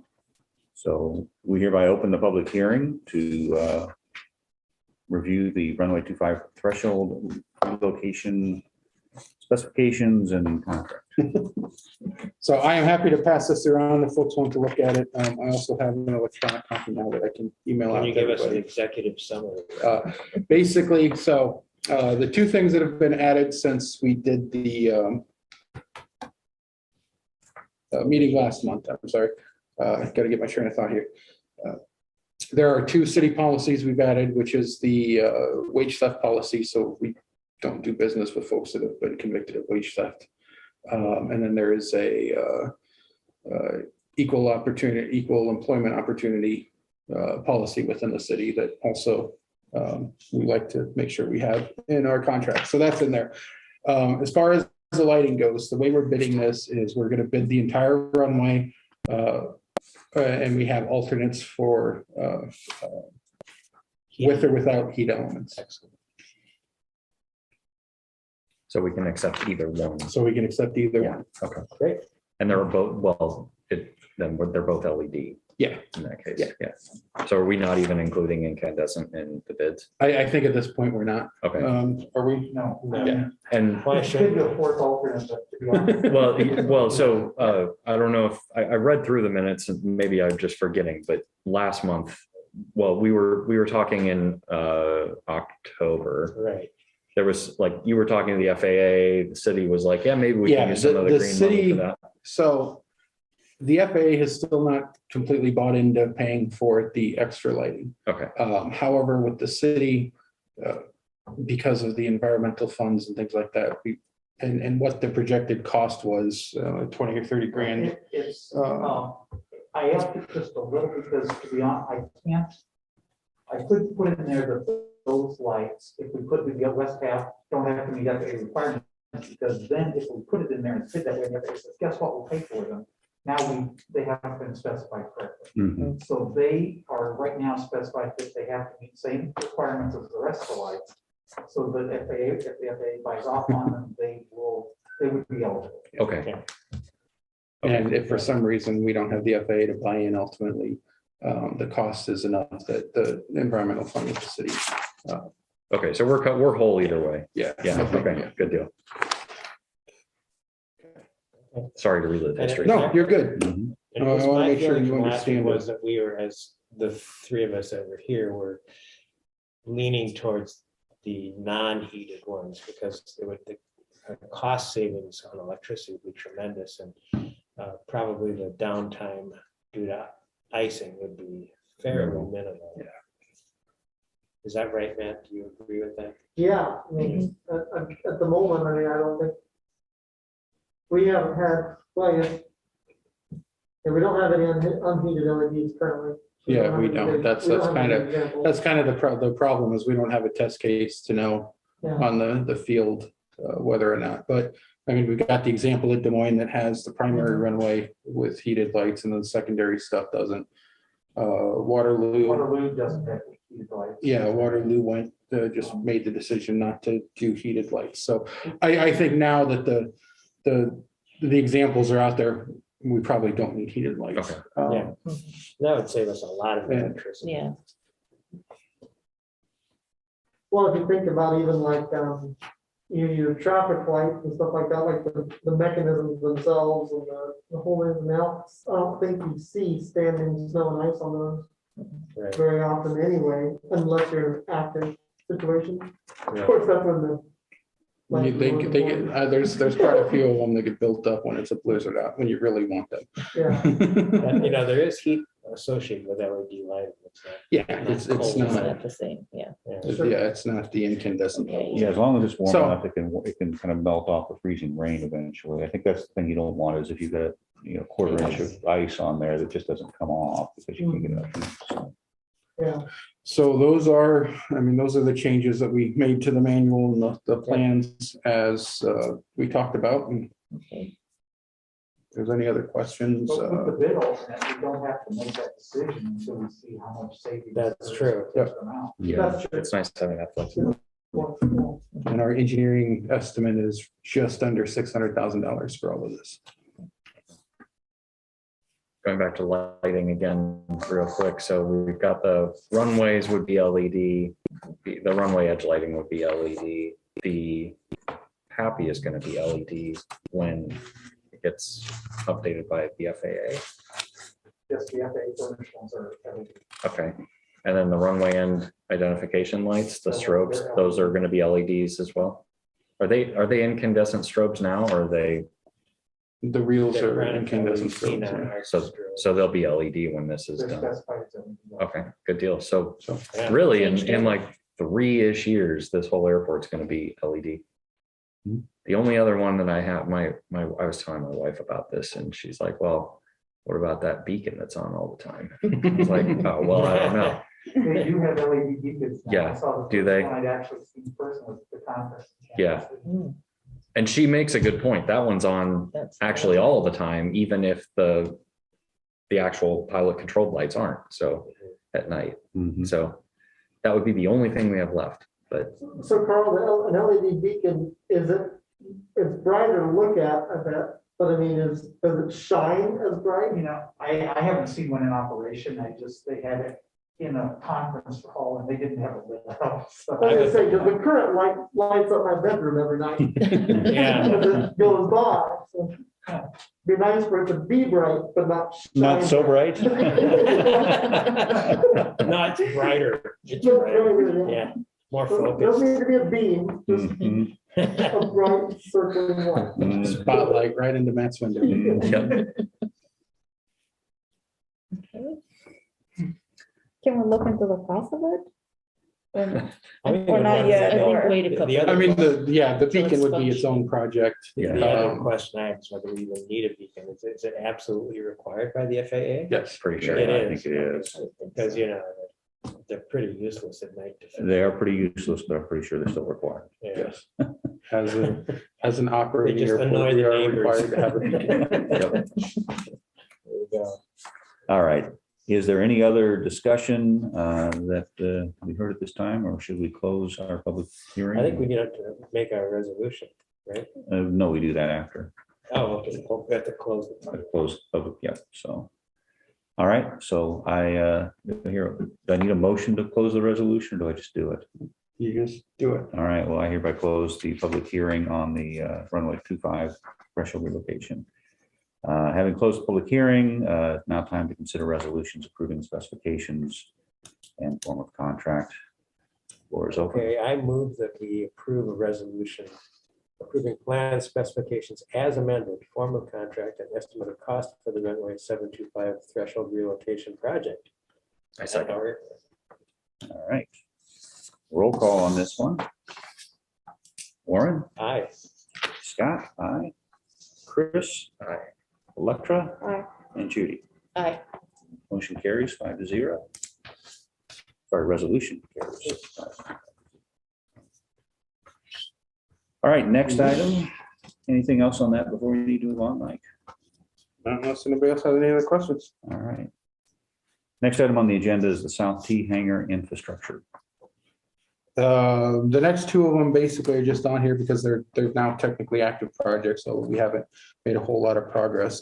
So we hereby open the public hearing to review the runway 25 threshold location specifications and contract. So I am happy to pass this around if folks want to look at it. I also have an electronic copy now that I can email out. Can you to give us an everybody. executive summary? Basically, so the two things that have been added since we did the meeting last month, I'm sorry. got to get my train of thought here. There are two city policies we've added, which is the wage theft policy. So we don't do business with folks that have been convicted of wage theft. And then there is a equal employment opportunity policy within the city that also we like to make sure we have in our contract. So that's in there. As far as the lighting goes, the way we're bidding this is we're going to bid the entire runway. And we have alternates for with or without heat elements. So we can accept either one. So we can accept either Yeah. one. Okay. Great. And they're both, well, then they're both LED. Yeah. In that case, Yeah. yeah. So are we not even including incandescent in the bids? I think at this point we're not. Okay. Are we? No. No. Yeah. And Why It could should, be a fourth alternate, but to be honest. well, so I don't know if I read through the minutes and maybe I'm just forgetting, but last month, well, we were talking in October. right, There was like, you were talking to the FAA, the city was like, yeah, maybe we Yeah, can use some of the the green money city- for that. So the FAA has still not completely bought into paying for the extra lighting. Okay, However, with the city, because of the environmental funds and things like that, and what the projected cost was, 20 or 30 grand. It's, I asked it just a little because to be honest, I could put in there that those lights, if we put the west half, don't have to meet FAA requirements. Because then if we put it in there and fit that way, FAA says, guess what, we'll pay for them. Now they haven't been specified correctly. Mhm. So they are right now specified that they have to meet same requirements as the rest of the lights. So that if the FAA buys off on them, they would be eligible. okay. And if for some reason we don't have the FAA to buy in ultimately, the cost is enough that the environmental fund of the city. Okay, so we're whole either way. Yeah. Yeah, okay, good deal. Sorry to relive history. No, you're good. Mhm. and I it was wanna my make sure feeling you from last week understand what- was that we were, as the three of us that were here, were leaning towards the non-heated ones, because the cost savings on electricity would be tremendous, and probably the downtime due to icing would be fairly minimal. Yeah. Is that right, Matt? Do you agree with that? Yeah, I mean, at the moment, I mean, I don't think. We haven't had, well, yes. Yeah, we don't have any unheated LEDs currently. Yeah, we don't. That's kind of, of. that's kind of the problem is we don't have a test case to know Yeah. on the field whether or not. But I mean, we've got the example at Des Moines that has the primary runway with heated lights and then the secondary stuff doesn't. Waterloo, Waterloo doesn't have heated lights. yeah, Waterloo went, just made the decision not to do heated lights. So I think now that the examples are out there, we probably don't need heated lights. Okay. Yeah. That would save us a lot of Yeah. electricity. Yeah, Well, if you think about even like, your traffic lights and stuff like that, like the mechanisms themselves and the whole ins and outs, I don't think you see standing snow and ice on those Right. very often anyway, unless you're in an active situation. Yeah. Of course, that's when the. They get, there's quite a few of them that get built up when it's a blizzard out, when you really want them. Yeah, And, there is heat associated with LED lighting. It's not- Yeah, it's it's not, not the same, yeah. yeah. yeah, it's not the incandescent. Okay. Yeah, as long as it's warm So- enough, it can kind of melt off the freezing rain eventually. I think that's the thing you don't want is if you've got, quarter inch of ice on there that just doesn't come off because you can get enough heat. So, yeah. So those are the changes that we made to the manual and the plans as we talked about. And Okay. if there's any other questions? But with the bid alternate, we don't have to make that decision until we see how much savings. That's there is true. for this amount. Yeah, That's true. It's nice having that flexibility. And our engineering estimate is just under $600,000 for all of this. Going back to lighting again real quick. So we've got the runways would be LED. The runway edge lighting would be LED. The happy is going to be LED when it gets updated by the FAA. Yes, the FAA furnished ones are LED. Okay. And then the runway end identification lights, the strobes, those are going to be LEDs as well. Are they incandescent strobes now or are they? The reels They're are running incandescent. seen grills, on yeah. our So, drill. so there'll be LED when this is They're done. specified as LED. Okay, good deal. So Yeah. really, Changed in it. like 3-ish years, this whole airport's gonna be LED. Hmm. The only other one that I have, I was telling my wife about this and she's like, well, what about that beacon that's on all the time? I was like, oh, well, I don't know. They do have LED beacons now. Yeah, I saw the do first they? one I'd actually seen in person was the conference. Yeah. Hmm, And she makes a good point. That one's on that's- actually all the time, even if the actual pilot controlled lights aren't, so at night. Mhm. So that would be the only thing we have left, but So Carl, an LED beacon, it's brighter to look at, I bet, but I mean, does it shine as bright? You know, I haven't seen one in operation. They had it in a conference hall and they didn't have it lit up. So- I was gonna say, because the current lights up my bedroom every night. Yeah. As it goes by, so be nice for it to be bright, but not. Not so bright. No, it's brighter. It's No, brighter. no, no. Yeah, more Doesn't focused. need to be a beam, just Mhm. a bright circling light. Mhm. Spotlight right into Matt's window. Mhm. Can we look into the cost of it? I mean, Or not the- yet, I think or- wait a The couple. other I mean, one- the beacon would be its own project. The Yeah. other Um, question I have is whether we even need a beacon. Is it absolutely required by the FAA? Yes. pretty sure. It I is. think it is. Because, you know, they're pretty useless at night. They are pretty useless, but I'm pretty sure they're still required. Yeah. Yes. As an operating They just annoy airport, we the are neighbors. required to have a beacon. Yep. There you go. All right. Is there any other discussion that we heard at this time, or should we close our public hearing? I think we need to make our resolution, right? No, we do that after. Oh, okay. We have to close the I public. close public, yeah, so. All right, so do I need a motion to close the resolution, or do I just do it? You just do it. All right, well, I hereby close the public hearing on the runway 25 threshold relocation. Having closed the public hearing, now time to consider resolutions approving specifications and form of contract. Floor is open. Okay, I move that we approve a resolution approving plan specifications as amended, form of contract and estimate of cost for the runway 725 threshold relocation project. I second. All right. Roll call on this one. Warren, Aye. Scott, aye. Chris, aye. Electra, Aye. and Judy. Aye. Motion carries 5-0. Sorry, resolution carries. 5-0. All right, next item. Anything else on that before we need to move on, Mike? Unless anybody else has any other questions. All right. Next item on the agenda is the South T hangar infrastructure. The next two of them basically are just on here because they're now technically active projects, so we haven't made a whole lot of progress.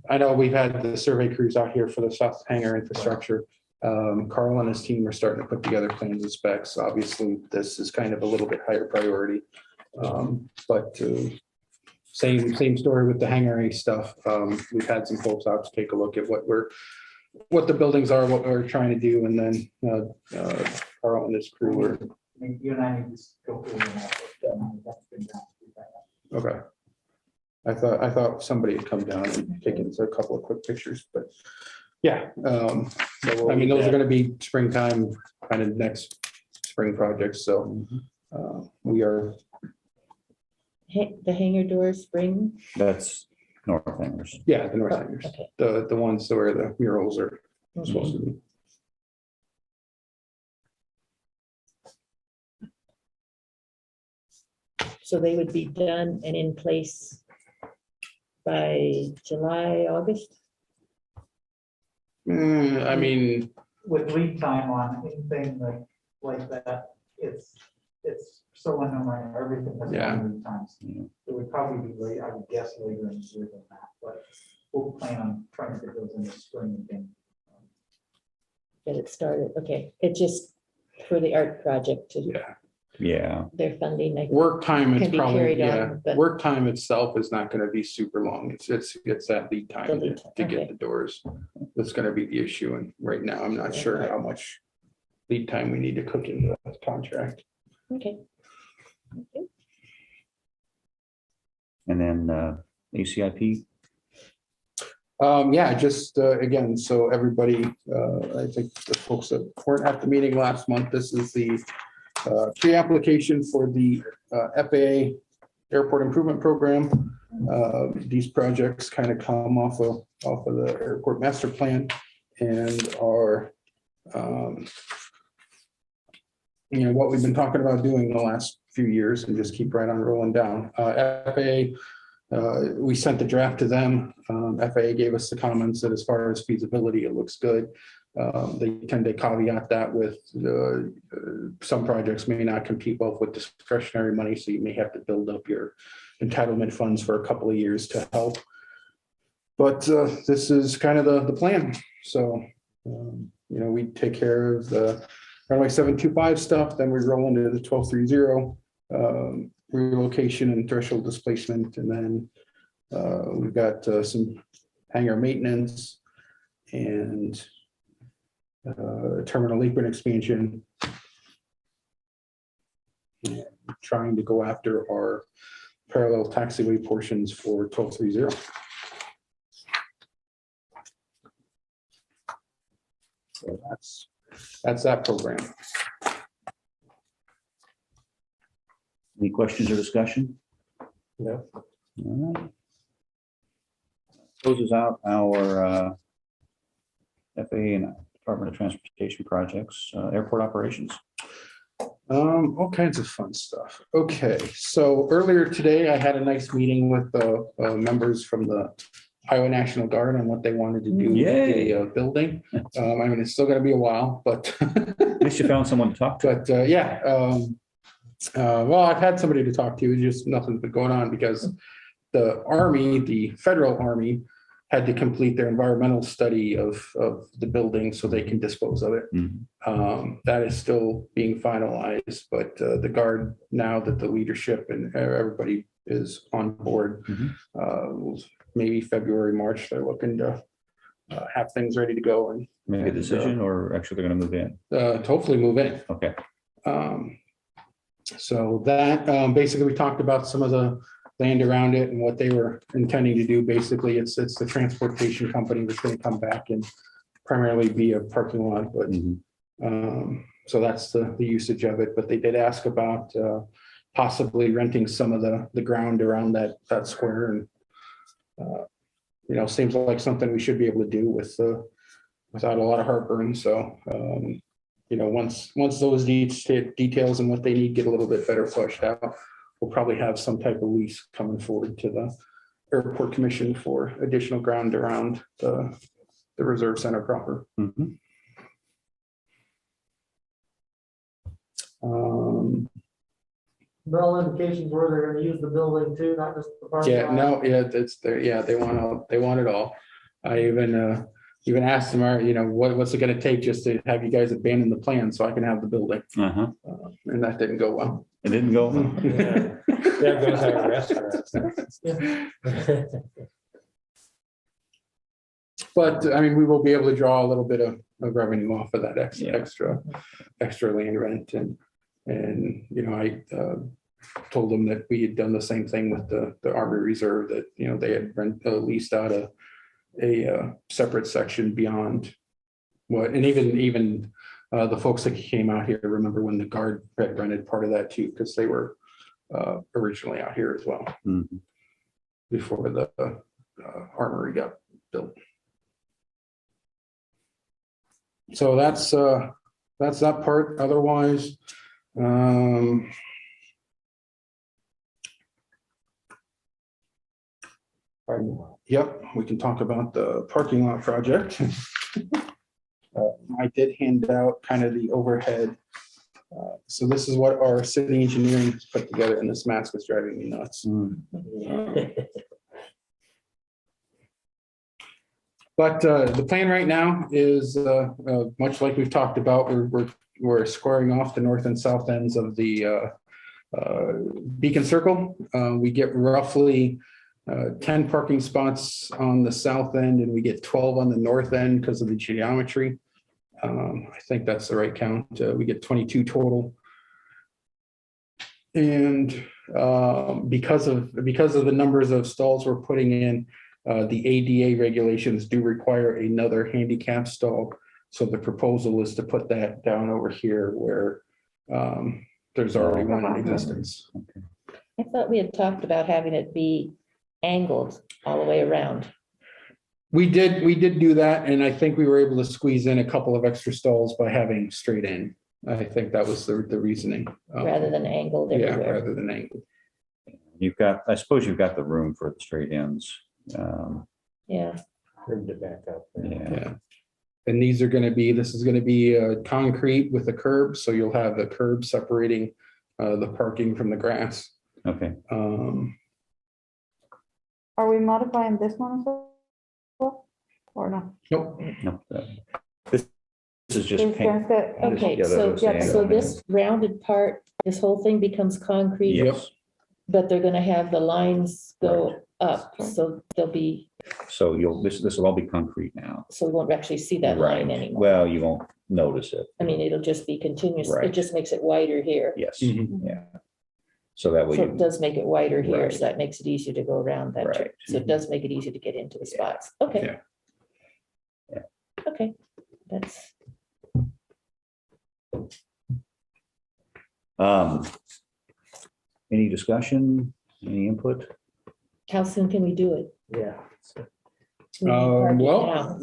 I know we've had the survey crews out here for the South Hangar infrastructure. Carl and his team are starting to put together plans and specs. Obviously, this is kind of a little bit higher priority. But same story with the hangar A stuff. We've had some folks out to take a look at what the buildings are, what we're trying to do, and then Carl and his crew are. I mean, you and I need to go through that's been done. Okay. I thought somebody had come down and taken a couple of quick pictures, but yeah. I mean, those are gonna be springtime, kind of next spring projects, so we are, The hangar doors spring. That's North Hangars. yeah, the North Hangers, Okay. the ones where the murals are supposed to be. So they would be done and in place by July, August? I mean, With lead time on anything like that, it's so unknown, everything has Yeah. long lead times. Yeah. It would probably be late, I would guess later in the year than that, but we'll plan on trying to get those in the spring again. Get it started, okay, it just for the art project to yeah, Yeah, their funding, I work time is Can be probably, carried on, yeah, but- work time itself is not gonna be super long. It's that lead The time lead to time, get okay. the doors. That's gonna be the issue, and right now, I'm not sure how much lead time we need to cook into the contract. okay. and then ACIP? Yeah, just, again, so everybody, I think the folks that weren't at the meeting last month, this is the pre-application for the FAA Airport Improvement Program. These projects kind of come off of the airport master plan and are, what we've been talking about doing the last few years and just keep right on rolling down. FAA, we sent the draft to them. FAA gave us the comments that as far as feasibility, it looks good. They tend to caveat that with some projects may not compete well with discretionary money, so you may have to build up your entitlement funds for a couple of years to help. But this is kind of the plan. So, we take care of the Runway 725 stuff, then we roll into the 1230 relocation and threshold displacement, and then we've got some hangar maintenance and terminal apron expansion. And trying to go after our parallel taxiway portions for 1230. So that's that program. Any questions or discussion? No. All right. Closes out our FAA and Department of Transportation projects, airport operations. All kinds of fun stuff. Okay, so earlier today, I had a nice meeting with the members from the Iowa National Guard on what they wanted to do with the building. I mean, it's still gonna be a while, but At least you found someone to talk to. but yeah. Well, I've had somebody to talk to, just nothing's been going on because the Army, the federal Army, had to complete their environmental study of the building so they can dispose of it. Mhm. That is still being finalized, but the Guard, now that the leadership and everybody is on board, maybe February, March, they're looking to have things ready to go and Make a decision, or actually they're gonna move in? to hopefully move in. Okay. So that, basically, we talked about some of the land around it and what they were intending to do. Basically, it's the transportation company that's going to come back and primarily be a parking lot, but so that's the usage of it. But they did ask about possibly renting some of the ground around that square, and seems like something we should be able to do without a lot of heartburn. So once those details and what they need get a little bit better fleshed out, we'll probably have some type of lease coming forward to the Airport Commission for additional ground around the Reserve Center proper. No indications where they're gonna use the building too, not just the parking Yeah, lot. no, yeah, it's there. Yeah, they want it all. I even asked them, what's it gonna take just to have you guys abandon the plan so I can have the building? And that didn't go well. It didn't go. Yeah. There goes our restaurant. But I mean, we will be able to draw a little bit of revenue off of that extra land rent, and I told them that we had done the same thing with the Army Reserve, that they had leased out a separate section beyond what, and even the folks that came out here, remember when the Guard had rented part of that too, because they were originally out here as well before the armory got built. So that's that part. Otherwise, yep, we can talk about the parking lot project. I did hand out kind of the overhead. So this is what our city engineering put together, and this mask is driving me nuts. But the plan right now is much like we've talked about. We're squaring off the north and south ends of the Beacon Circle. We get roughly 10 parking spots on the south end, and we get 12 on the north end because of the geometry. I think that's the right count. We get 22 total. And because of the numbers of stalls we're putting in, the ADA regulations do require another handicap stall. So the proposal is to put that down over here where there's already one in existence. I thought we had talked about having it be angled all the way around. We did do that, and I think we were able to squeeze in a couple of extra stalls by having straight in. I think that was the reasoning. Rather than angled Yeah, everywhere. rather than angled. I suppose you've got the room for the straight ends. Yeah, Room to back up. Yeah, Yeah. And this is gonna be concrete with a curb, so you'll have the curb separating the parking from the grass. okay. Are we modifying this one as well? Or no? Nope. No, this is just It's paint. just that- okay, Yeah, so, those angles. so this rounded part, this whole thing becomes concrete, Yes. but they're gonna have the lines go up, so they'll be, So this will all be concrete now. so we won't actually see that line Right. anymore. Well, you won't notice it. I mean, it'll just be continuous, it Right. just makes it wider here. Yes, Mhm. yeah. So that way So it you, does make it wider here, Right. so that makes it easier to go around that. Right. So it does make it easier to get into the spots. Okay. Yeah. Yeah. Okay, that's, any discussion, any input? how soon can we do it? Yeah. We need parking Well. now.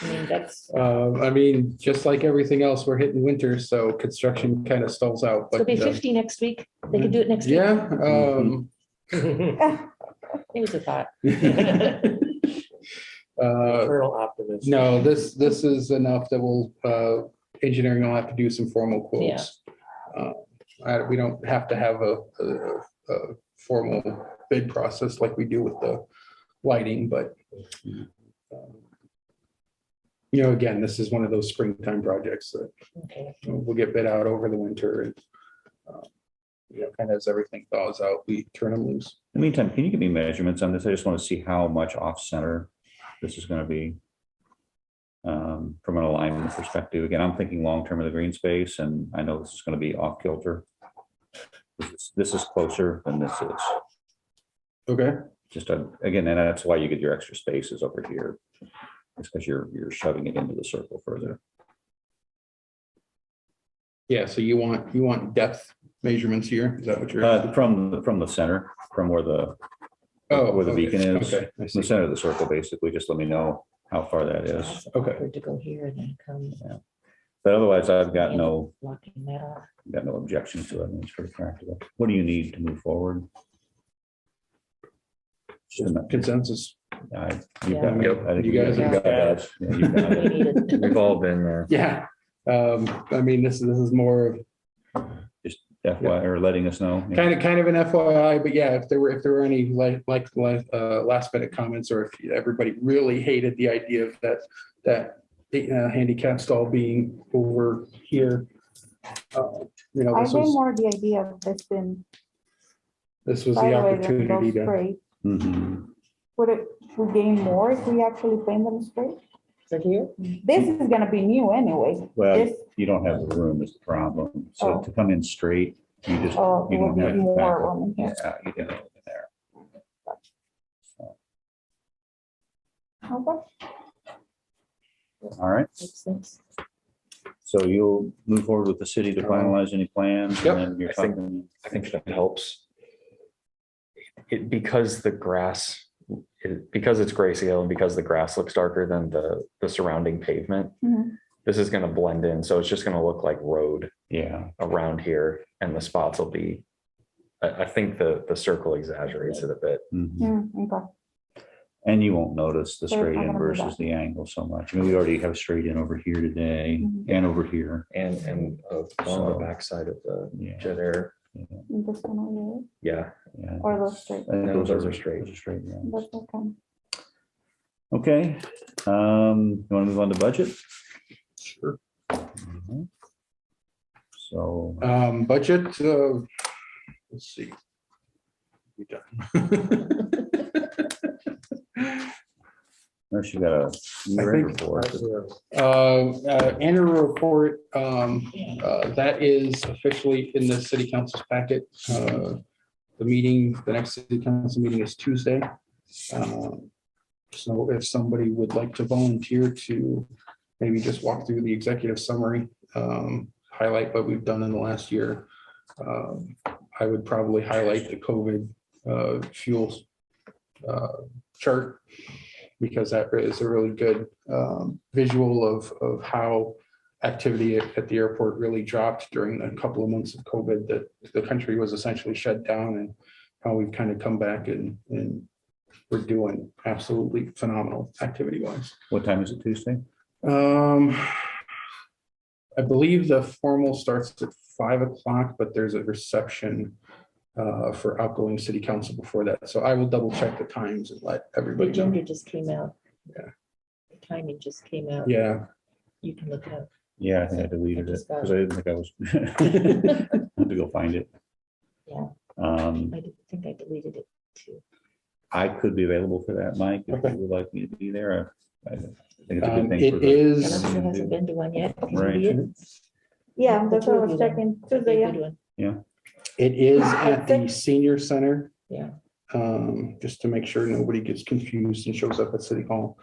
I mean, that's, I mean, just like everything else, we're hitting winter, so construction kind of stalls out, it'll but. be 50 next week. They can do it next week. Yeah. It was a thought. Eternal optimism. No, this is enough that will, engineering will have to do some formal quotes. We don't have to have a formal bid process like we do with the lighting, but again, this is one of those springtime projects that Okay. will get bid out over the winter and kind of as everything thaws out, we turn them loose. In the meantime, can you give me measurements on this? I just want to see how much off center this is going to be. From an alignment perspective. Again, I'm thinking long-term of the green space, and I know this is going to be off kilter. This is closer than this is. Okay. Just again, and that's why you get your extra spaces over here. It's because you're shoving it into the circle further. Yeah, so you want depth measurements here? Is that what you're? From the center, from where the Okay, beacon is, Okay, I see. the center of the circle, basically, just let me know how far that is. Okay. Prefer to go here and then come. But otherwise, I've got no Blocking that off. objection to it. I mean, it's pretty practical. What do you need to move forward? Consensus. You've got, Yeah. I think You you guys guys have got that. Yeah, you've got it. We need it. We've all been there. Yeah. I mean, this is more of FYI, or letting us know. kind of an FYI, but yeah, if there were any last minute comments, or if everybody really hated the idea of that handicap stall being over here, I this think was more the idea of this being the sideways and opportunity go to. straight. Mhm. Would we gain more if we actually paint them straight? For here? This is gonna be new anyway. Well, This, you don't have the room is the problem. So Oh. to come in straight, you just, oh, it you will don't be have. the more backup. room here. Yeah, you get it over there. Okay. All right. Makes sense. So you'll move forward with the city to finalize any plans? Yep. And then you're I think- talking, I think that helps. Because the grass, because it's grayscale and because the grass looks darker than the surrounding pavement, Mhm. this is gonna blend in, so it's just gonna look like road yeah, around here, and the spots will be, I think the circle exaggerates it a bit. mhm. Okay. And you won't notice the So it's straight not in gonna be versus that. the angle so much. I mean, we already have straight in over here today Mhm. and over here. And along the backside of the Yeah. jet air, And this one over yeah, Yeah. Or those straight. I think No, those are straight. Those are straight, yeah. here. That's okay. Okay, you want to move on to budget? Sure. Mhm. So, Budget, let's see. We done. Unless you got a year-end report. Annual report, that is officially in the city council's packet. The next city council meeting is Tuesday. So if somebody would like to volunteer to maybe just walk through the executive summary, highlight what we've done in the last year. I would probably highlight the COVID fuels chart, because that is a really good visual of how activity at the airport really dropped during a couple of months of COVID, that the country was essentially shut down, and how we've kind of come back and we're doing absolutely phenomenal activity wise. What time is it Tuesday? I believe the formal starts at 5 o'clock, but there's a reception for outgoing city council before that. So I will double check the times and let The everybody know. agenda just came out. Yeah. The timing just came out. Yeah, You can look it up. Yeah, I think I deleted it just got because I didn't think I was. I had to go find it. Yeah. Um, I think I deleted it too. I could be available for that, Mike, if Okay. you would like me to be there. I think it's a good thing. it for the- is, Alexa hasn't been to one yet. Can you Right. be it? Yeah, The that's two what I of you was then. checking. That'd be Tuesday, a yeah. good one. it is at the senior center. Yeah. Just to make sure nobody gets confused and shows up at City Hall.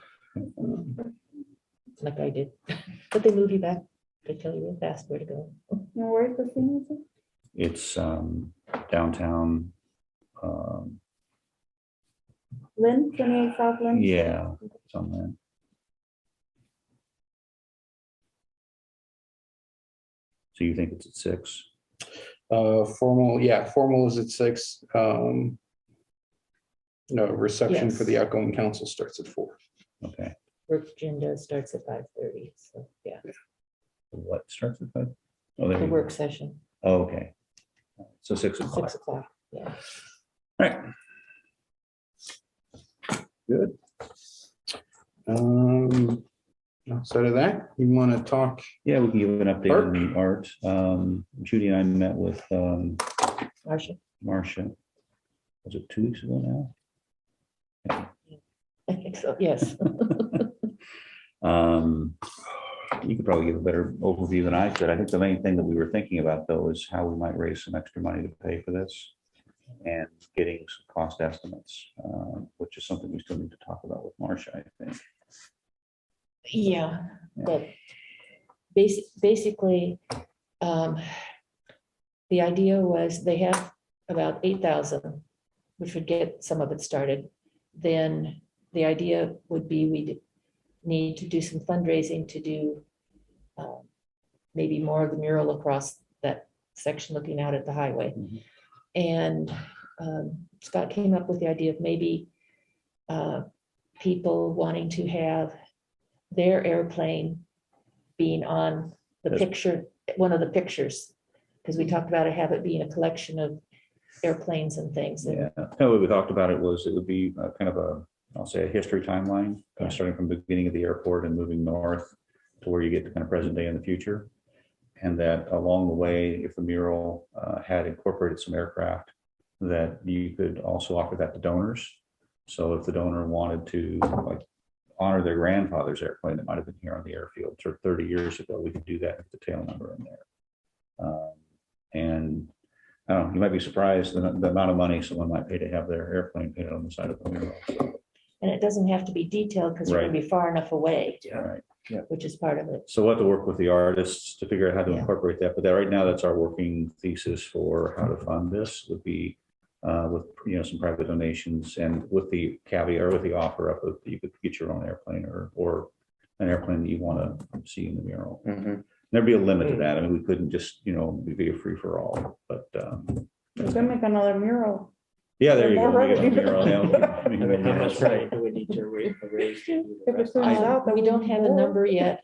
Like I did. But they move you back. They tell you real fast where to go. And where's the senior center? It's downtown. Lynn, 28 South Lynn? Yeah, it's on that. So you think it's at 6? Formal is at 6. No, reception for Yes. the outgoing council starts at 4. Okay. Work agenda starts at 5:30. So yeah, What starts at 5? Oh, there the you work go. session, Oh, okay. So 6 o'clock. 6 o'clock. Yeah. Right. Good. Outside of that, you want to talk? Yeah, we can give an update on the art. Judy and I met with Marcia, Marcia. Was it 2 weeks ago now? I think so. Yes. You could probably give a better overview than I could. I think the main thing that we were thinking about, though, is how we might raise some extra money to pay for this and getting some cost estimates, which is something we still need to talk about with Marcia, I think. Yeah, but basically, the idea was they have about 8,000, which would get some of it started. Then the idea would be we need to do some fundraising to do maybe more of the mural across that section looking out at the highway. Mhm. And Scott came up with the idea of maybe people wanting to have their airplane being on the Yes. picture, one of the pictures, because we talked about it, have it being a collection of airplanes and things. And Yeah, kind of what we talked about it was it would be kind of a, I'll say a history timeline, kind of starting from the beginning of the airport and moving north to where you get to kind of present day in the future. And that along the way, if the mural had incorporated some aircraft, that you could also offer that to donors. So if the donor wanted to like honor their grandfather's airplane that might have been here on the airfield 30 years ago, we could do that with the tail number in there. And I don't know, you might be surprised the amount of money someone might pay to have their airplane painted on the side of the mural. So, and it doesn't have to be detailed because you're gonna be far enough away, all right. which is part of it. So we'll have to work with the artists to figure out how to Yeah. incorporate that. But that right now, that's our working thesis for how to fund this would be with, some private donations and with the caveat or with the offer of that you could get your own airplane or an airplane that you want to see in the mural. Mhm. There'd be a limit to that. I mean, we couldn't just, be a free for all, but You can make another mural. yeah, there you go. More We get a revenue. mural, yeah. I mean, how much money do we need to raise? To do the If it's rest? not out, then We don't have a more. number yet.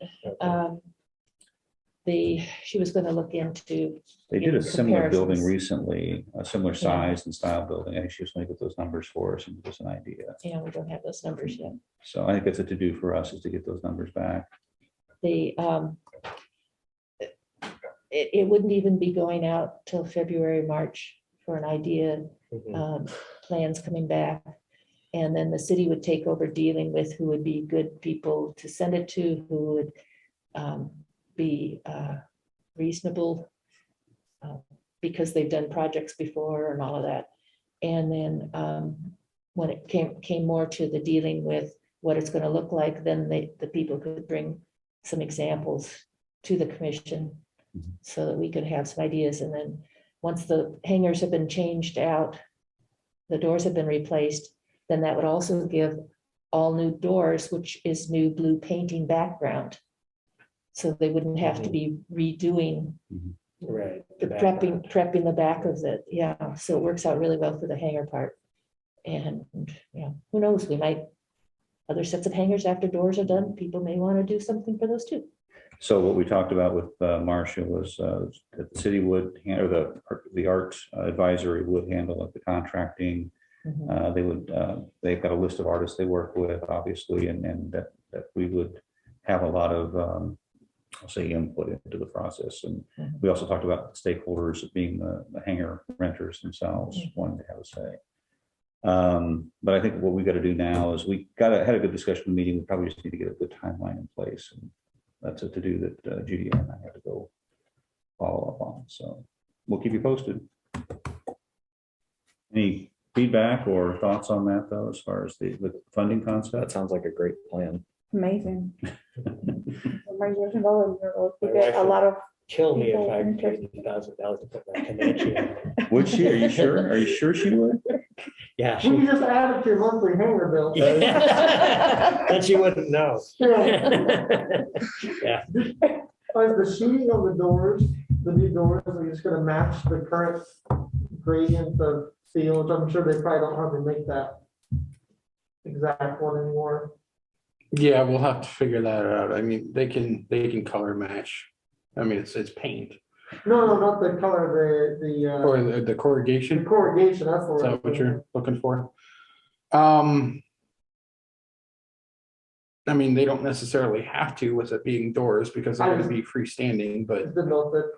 She was gonna look into, They did a in similar building comparisons. recently, a similar size and style building. I think she was going to get those numbers for us and give us an idea. we don't have those numbers yet. So I think that's a to-do for us is to get those numbers back. The, it wouldn't even be going out till February, March for an idea, Mhm. plans coming back. And then the city would take over dealing with who would be good people to send it to, who would be reasonable because they've done projects before and all of that. And then when it came more to the dealing with what it's going to look like, then the people could bring some examples to the commission so that we could have some ideas. And then once the hangars have been changed out, the doors have been replaced, then that would also give all new doors, which is new blue painting background. So they wouldn't have to be redoing Right. the prepping the back of it. Yeah, so it works out really well for the hangar part. And, who knows, we might, other sets of hangars after doors are done, people may want to do something for those too. So what we talked about with Marcia was that the city would, or the art advisory would handle the contracting. They would, they've got a list of artists they work with, obviously, and that we would have a lot of, I'll say, input into the process. And we also talked about stakeholders being the hangar renters themselves wanting to have a say. But I think what we got to do now is we had a good discussion meeting. We probably just need to get a good timeline in place. And that's a to-do that Judy and I have to go follow up on. So we'll keep you posted. Any feedback or thoughts on that, though, as far as the funding That concept? sounds like a great plan. Amazing. We get a wife lot of, Kill me if People I paid $1,000 to put that Comanche in. Would she? Are you sure? Are you sure she would? Yeah. You can She, just add it to your monthly hangar bill. then she wouldn't know. Yeah. Is the sheeting on the doors, the new doors, are just gonna match the current gradient of steel, which I'm sure they probably don't hardly make that exact one anymore. Yeah, we'll have to figure that out. I mean, they can color match. I mean, it's paint No, not the color, the or the corrugation. corrugation, that's the Is word. that what you're looking for? I mean, they don't necessarily have to with it being doors because they're gonna be freestanding, but Didn't know if it-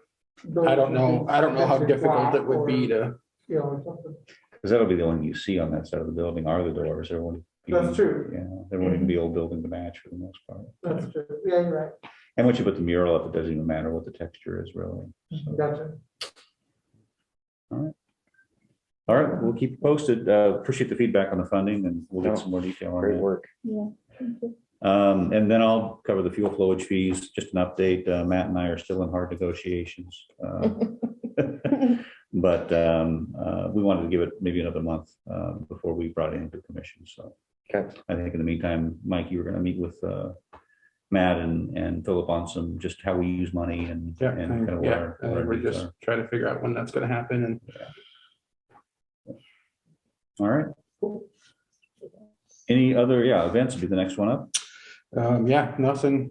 I don't know how difficult it would be to. You know, or something. Because that'll be the only you see on that side of the building are the doors. There won't be. That's true. Yeah, there won't even be old building to match for the most part. That's true. Yeah, you're right. And once you put the mural up, it doesn't even matter what the texture is really. So, Gotcha. all right, we'll keep you posted. Appreciate the feedback on the funding and we'll get some more detail on Great that. work. yeah. And then I'll cover the fuel flowage fees. Just an update. Matt and I are still in hard negotiations. But we wanted to give it maybe another month before we brought it into commission. So Okay. I think in the meantime, Mike, you were going to meet with Matt and Philip on some just how we use money and Yeah, kind of what yeah, our- what our we're needs just are. trying to figure out when that's gonna happen and. All right. Any other, events would be the next one up. Yeah, nothing,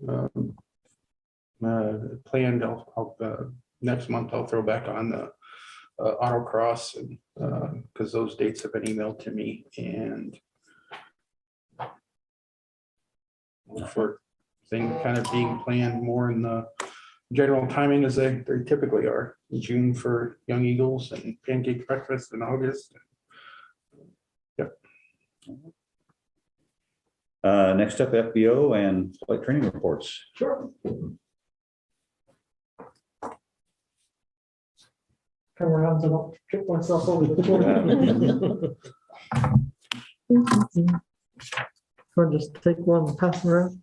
planned. Next month I'll throw back on the autocross and, because those dates have been emailed to me and look for things kind of being planned more in the general timing as they typically are. June for Young Eagles and Pancake Breakfast in August. Next up, FBO and flight training reports. Sure. Come around so I don't trip myself over the corner. Or just take one and pass it around.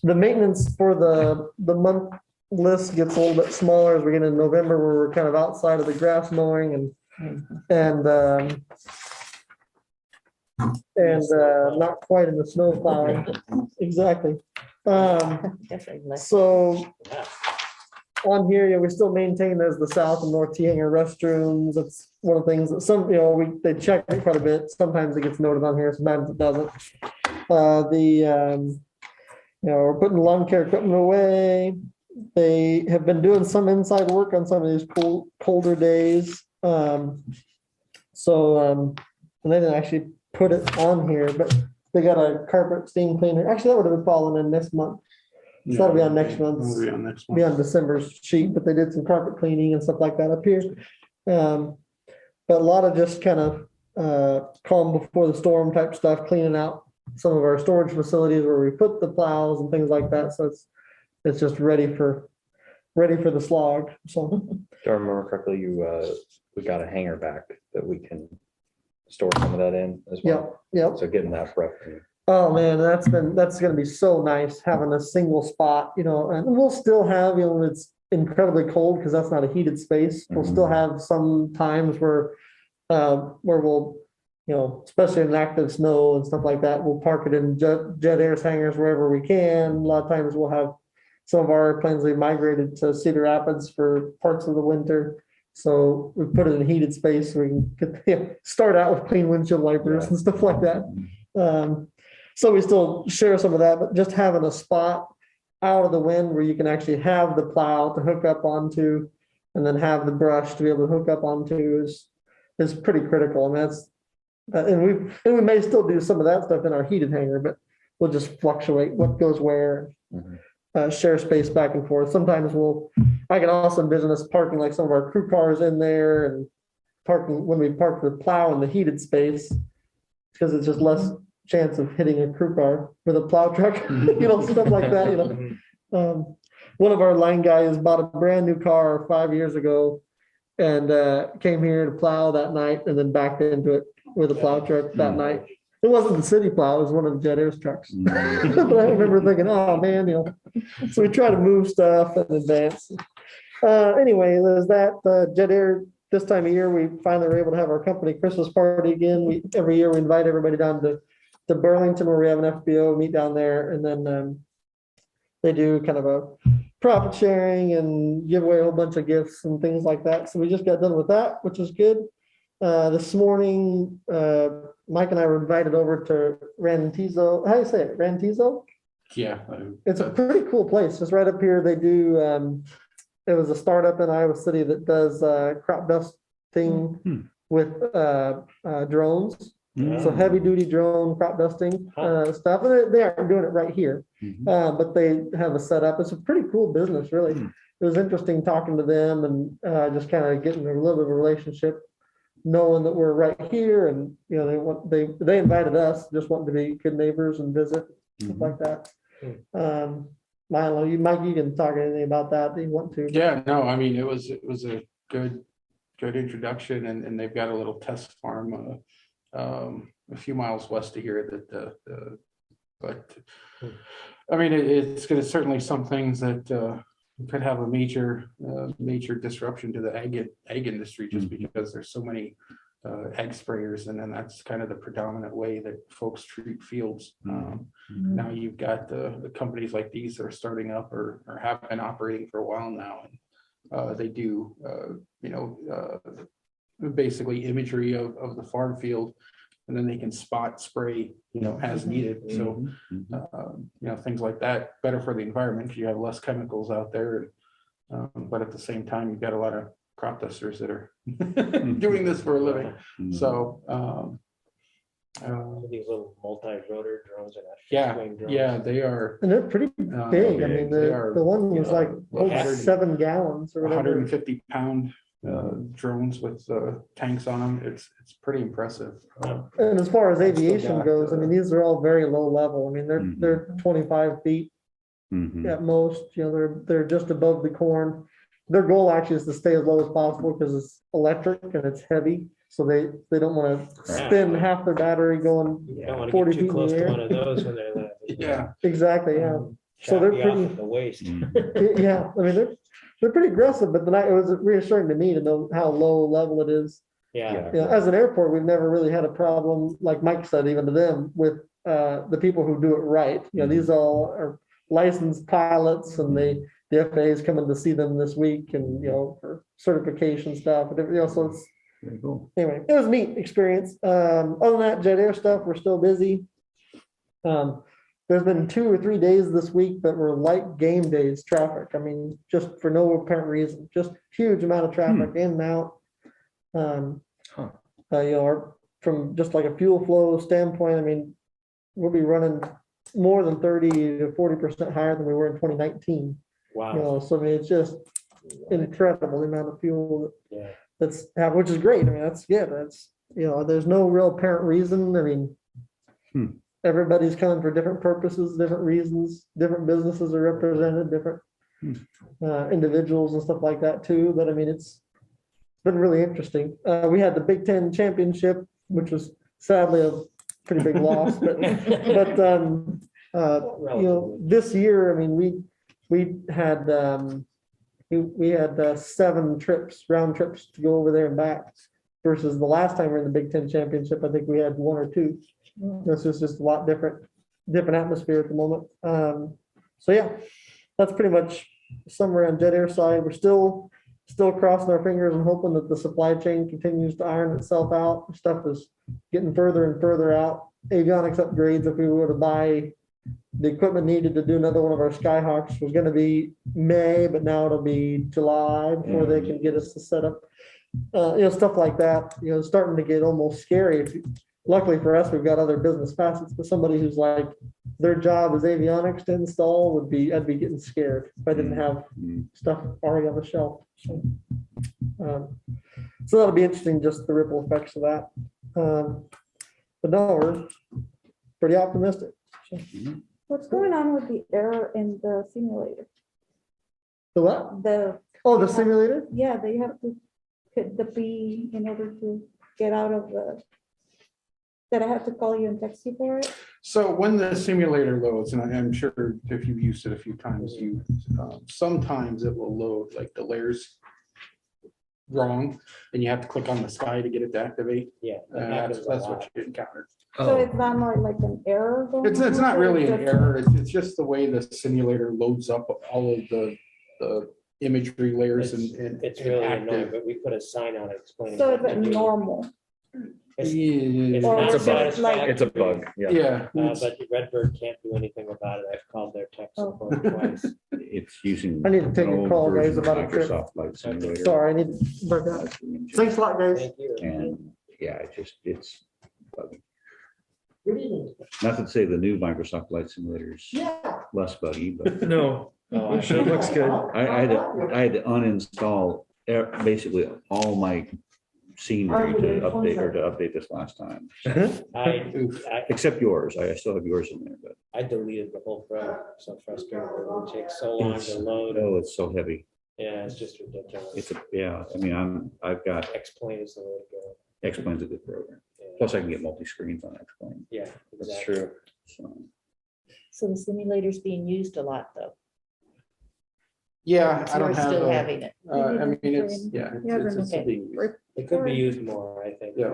The maintenance for the month list gets a little bit smaller as we get into November, where we're kind of outside of the grass mowing and not quite in the snow plowing. Exactly. Definitely. So Yeah. on here, we still maintain there's the south and north T hangar restrooms. It's one of the things that they check it quite a bit. Sometimes it gets noted on here, sometimes it doesn't. We're putting lawn care equipment away. They have been doing some inside work on some of these colder days. And they didn't actually put it on here, but they got a carpet steam cleaner. Actually, that would have been falling in this month. So that'll be on next month's. It'll be on next Be month. on December's sheet, but they did some carpet cleaning and stuff like that up here. But a lot of just kind of calm before the storm type stuff, cleaning out some of our storage facilities where we put the plows and things like that. So it's just ready for the slog. So, Do I remember correctly, we got a hangar back that we can store some of that in as well? yep. So getting that revenue. Oh, man, that's gonna be so nice having a single spot, and we'll still have, when it's incredibly cold, because that's not a heated space. We'll still have some times where we'll, especially in active snow and stuff like that, we'll park it in jet air hangars wherever we can. A lot of times we'll have some of our airplanes, we migrated to Cedar Rapids for parts of the winter. So we put it in a heated space so we can start out with clean windshield wipers and stuff like that. So we still share some of that, but just having a spot out of the wind where you can actually have the plow to hook up onto and then have the brush to be able to hook up onto is pretty critical. I mean, and we may still do some of that stuff in our heated hangar, but we'll just fluctuate what goes where, share space back and forth. Sometimes I can also envision us parking like some of our crew cars in there and parking when we park the plow in the heated space, because it's just less chance of hitting a crew car with a plow truck, stuff like that, one of our line guys bought a brand new car 5 years ago and came here to plow that night and then backed into it with a plow truck that night. It wasn't the city plow, it was one of the Jet Air's trucks. But I remember thinking, oh man, so we try to move stuff in advance. Anyway, there's that. Jet Air, this time of year, we finally were able to have our company Christmas party again. Every year we invite everybody down to Burlington where we have an FBO, meet down there, and then they do kind of a profit sharing and give away a whole bunch of gifts and things like that. So we just got done with that, which is good. This morning, Mike and I were invited over to Rantizo. How do you say it? Rantizo? Yeah. It's a pretty cool place. It's right up here. They do, it was a startup in Iowa City that does crop dusting with drones. So heavy duty drone crop dusting stuff. And they aren't doing it right here, but they have a setup. It's a pretty cool business, really. It was interesting talking to them and just kind of getting a little bit of a relationship, knowing that we're right here. And, they invited us, just wanting to be good neighbors and visit, stuff like that. Milo, Mike, you can talk anything about that you want to. Yeah, no, I mean, it was a good introduction, and they've got a little test farm a few miles west of here but I mean, it's going to certainly some things that could have a major disruption to the ag industry, just because there's so many ag sprayers, and then that's kind of the predominant way that folks treat fields. Now you've got the companies like these that are starting up or have been operating for a while now, and they do basically imagery of the farm field, and then they can spot spray as needed. So things like that, better for the environment because you have less chemicals out there, but at the same time you've got a lot of crop dusters that are doing this for a living. So these little multi-rotor drones are yeah, they are, and they're pretty big. I mean, the one was like 7 gallons or whatever. 150 pound drones with tanks on them. It's pretty impressive. And as far as aviation goes, I mean, these are all very low level. I mean, they're 25 feet at most. They're just above the corn. Their goal actually is to stay as low as possible because it's electric and it's heavy. So they don't want to spin half their battery going 40 feet in the air. To one of those when they're there. Yeah, exactly. Yeah. So they're pretty. The waist. Yeah, I mean they're pretty aggressive, but it was reassuring to me to know how low level it is. Yeah. As an airport, we've never really had a problem, like Mike said, even to them, with the people who do it right. These all are licensed pilots, and the FAA is coming to see them this week, and for certification stuff. So it's very cool. Anyway, it was a neat experience. Other than that, Jet Air stuff, we're still busy. There's been 2 or 3 days this week that were like game days traffic. I mean, just for no apparent reason, just huge amount of traffic in and out. From just like a fuel flow standpoint, I mean, we'll be running more than 30 to 40% higher than we were in 2019. Wow. So I mean, it's just incredible the amount of fuel that's happening, which is great. I mean, that's good. You know, there's no real apparent reason. I mean, Hmm. everybody's coming for different purposes, different reasons, different businesses are represented, different individuals and stuff like that too. But I mean, it's been really interesting. We had the Big Ten championship, which was sadly a pretty big loss, but you know, this year, I mean, we had 7 trips, round trips to go over there and back versus the last time we were in the Big Ten championship, I think we had 1 or 2. This is just a lot different atmosphere at the moment. So yeah, that's pretty much somewhere on Jet Air side. We're still crossing our fingers and hoping that the supply chain continues to iron itself out. Stuff is getting further and further out. Avionics upgrades, if we were to buy the equipment needed to do another one of our Skyhawks, was gonna be May, but now it'll be July before they can get us to set up. You know, stuff like that, you know, starting to get almost scary. Luckily for us, we've got other business facets, but somebody who's like, their job is avionics to install I'd be getting scared if I didn't have stuff already on the shelf. So that'll be interesting, just the ripple effects of that. But no, we're pretty optimistic. What's going on with the error in the simulator? The what? The, Oh, the simulator? yeah, they have to hit the P in order to get out of the, that I have to call you and text you for it? So when the simulator loads, and I'm sure if you've used it a few times, sometimes it will load like the layers wrong, and you have to click on the sky to get it to activate. Yeah. That's what you encountered. So it's not more like an error? going It's on, not or really an just- error. It's just the way the simulator loads up all of the imagery layers and. It's really active. annoying, but we put a sign on it explaining. So what it's to do. normal. It's Yeah. Or not is it like- satisfactory. It's a bug, yeah. Yeah. But Redbird can't do anything about it. I've called their tech Oh. support twice. It's using. I need to take a an old call, guys, version of about a trip. Microsoft Flight Simulator. Sorry, I need to work out. Thanks a lot, guys. Thank you. And yeah, it's buggy. Good evening. Not to say the new Microsoft Flight Simulator is Yeah. less buggy, but No, oh, it sure looks good. I had to uninstall basically all my scenery to update this last time. I Except yours. I still have yours in there, but I deleted the whole pro. So frustrating. It takes so long to load. oh, it's so heavy. Yeah, it's just ridiculous. I mean, I've got Explain is the way to go. X-Plane's a good program. Yeah. Plus I can get multi-screens on X-Plane. Yeah, That's exactly. true. So So the simulator's being used a lot though. Yeah, I So don't we're have. still having it. I mean, it's, yeah. Yeah, it's okay. being used. It could be used more, I think. Yeah.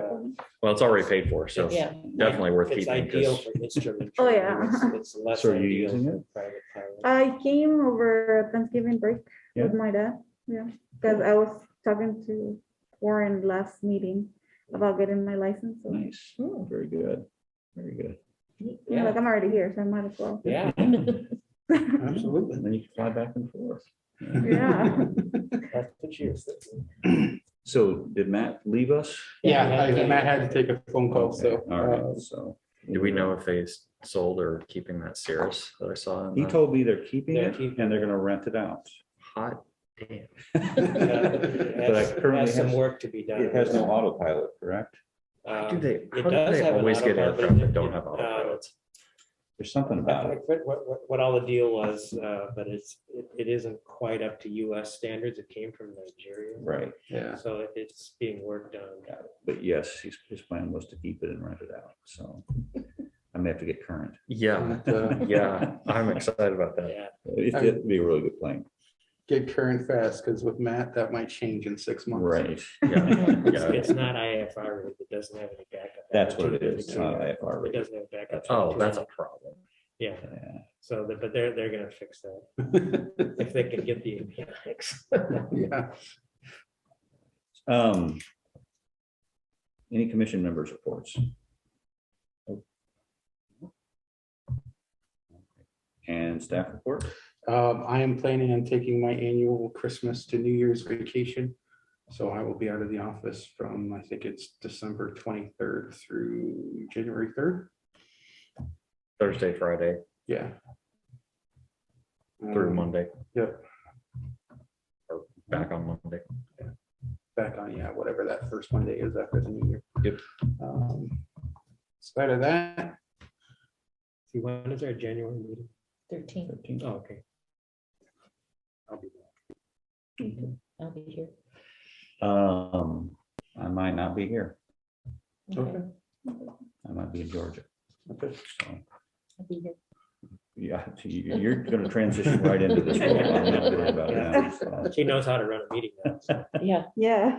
Well, it's already paid for, so Yeah. definitely worth It's keeping. ideal 'Cause- for instrument. Oh, training. yeah. It's less So are you ideal using for it? private pilot. I came over Thanksgiving break with Yeah. my dad, yeah, because I was talking to Warren last meeting about getting my license. So, nice. Oh, very good. Very good. yeah, like I'm already here, so I might as well. Yeah. Absolutely. And then you can fly back and forth. Yeah. That's what you were thinking. So did Matt leave us? Yeah, Matt had to take a phone call, so. Okay, all right, so. Do we know if they sold or keeping that Cirrus that I saw? in He the- told me they're keeping They're it keeping and they're gonna rent it out. Hot damn. But I It currently has some has- work to be done. It has no autopilot, correct? How do they, It how do does they have an always get autopilot, aircraft but that it- don't have autopilots? There's something I about it. forget what all the deal was, but it isn't quite up to US standards. It came from Nigeria. Right. Yeah. So it's being worked on. But yes, his plan was to keep it and rent it out. So I may have to get current. Yeah, yeah, I'm excited about that. Yeah. It'd be a really good plane. Get current fast, because with Matt, that might change in 6 months. Right. Yeah, It's not IFR rated. It doesn't have any backup. That's what it is. It's not IFR It rated. doesn't have backup. Oh, that's a problem. Yeah, Yeah. so, but they're gonna fix that if they can get the avionics. Yeah. Any commission members' reports? And staff report? I am planning on taking my annual Christmas to New Year's vacation. So I will be out of the office from, I think it's December 23rd through January 3rd. Thursday, Friday, Yeah. through Monday, Yep, or back on Monday. back on, yeah, whatever that first Monday is after the New Year. Yep. Instead of that, See, when is our January meeting? 13, Oh, okay. I'll be there. I'll be here. I might not be here. Okay, I might be in Georgia. okay. So, I'll be here. yeah, you're gonna transition right into this role. I'm not worried about it now. So. She knows how to run a meeting now. so. Yeah, Yeah.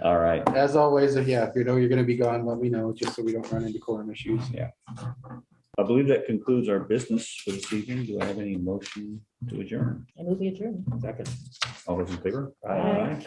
All right. As always, yeah, if you know you're gonna be gone, let me know, just so we don't run into quorum issues. I believe that concludes our business for this evening. Do I have any motion to adjourn? I move we adjourn. Second. All those in favor? Aye.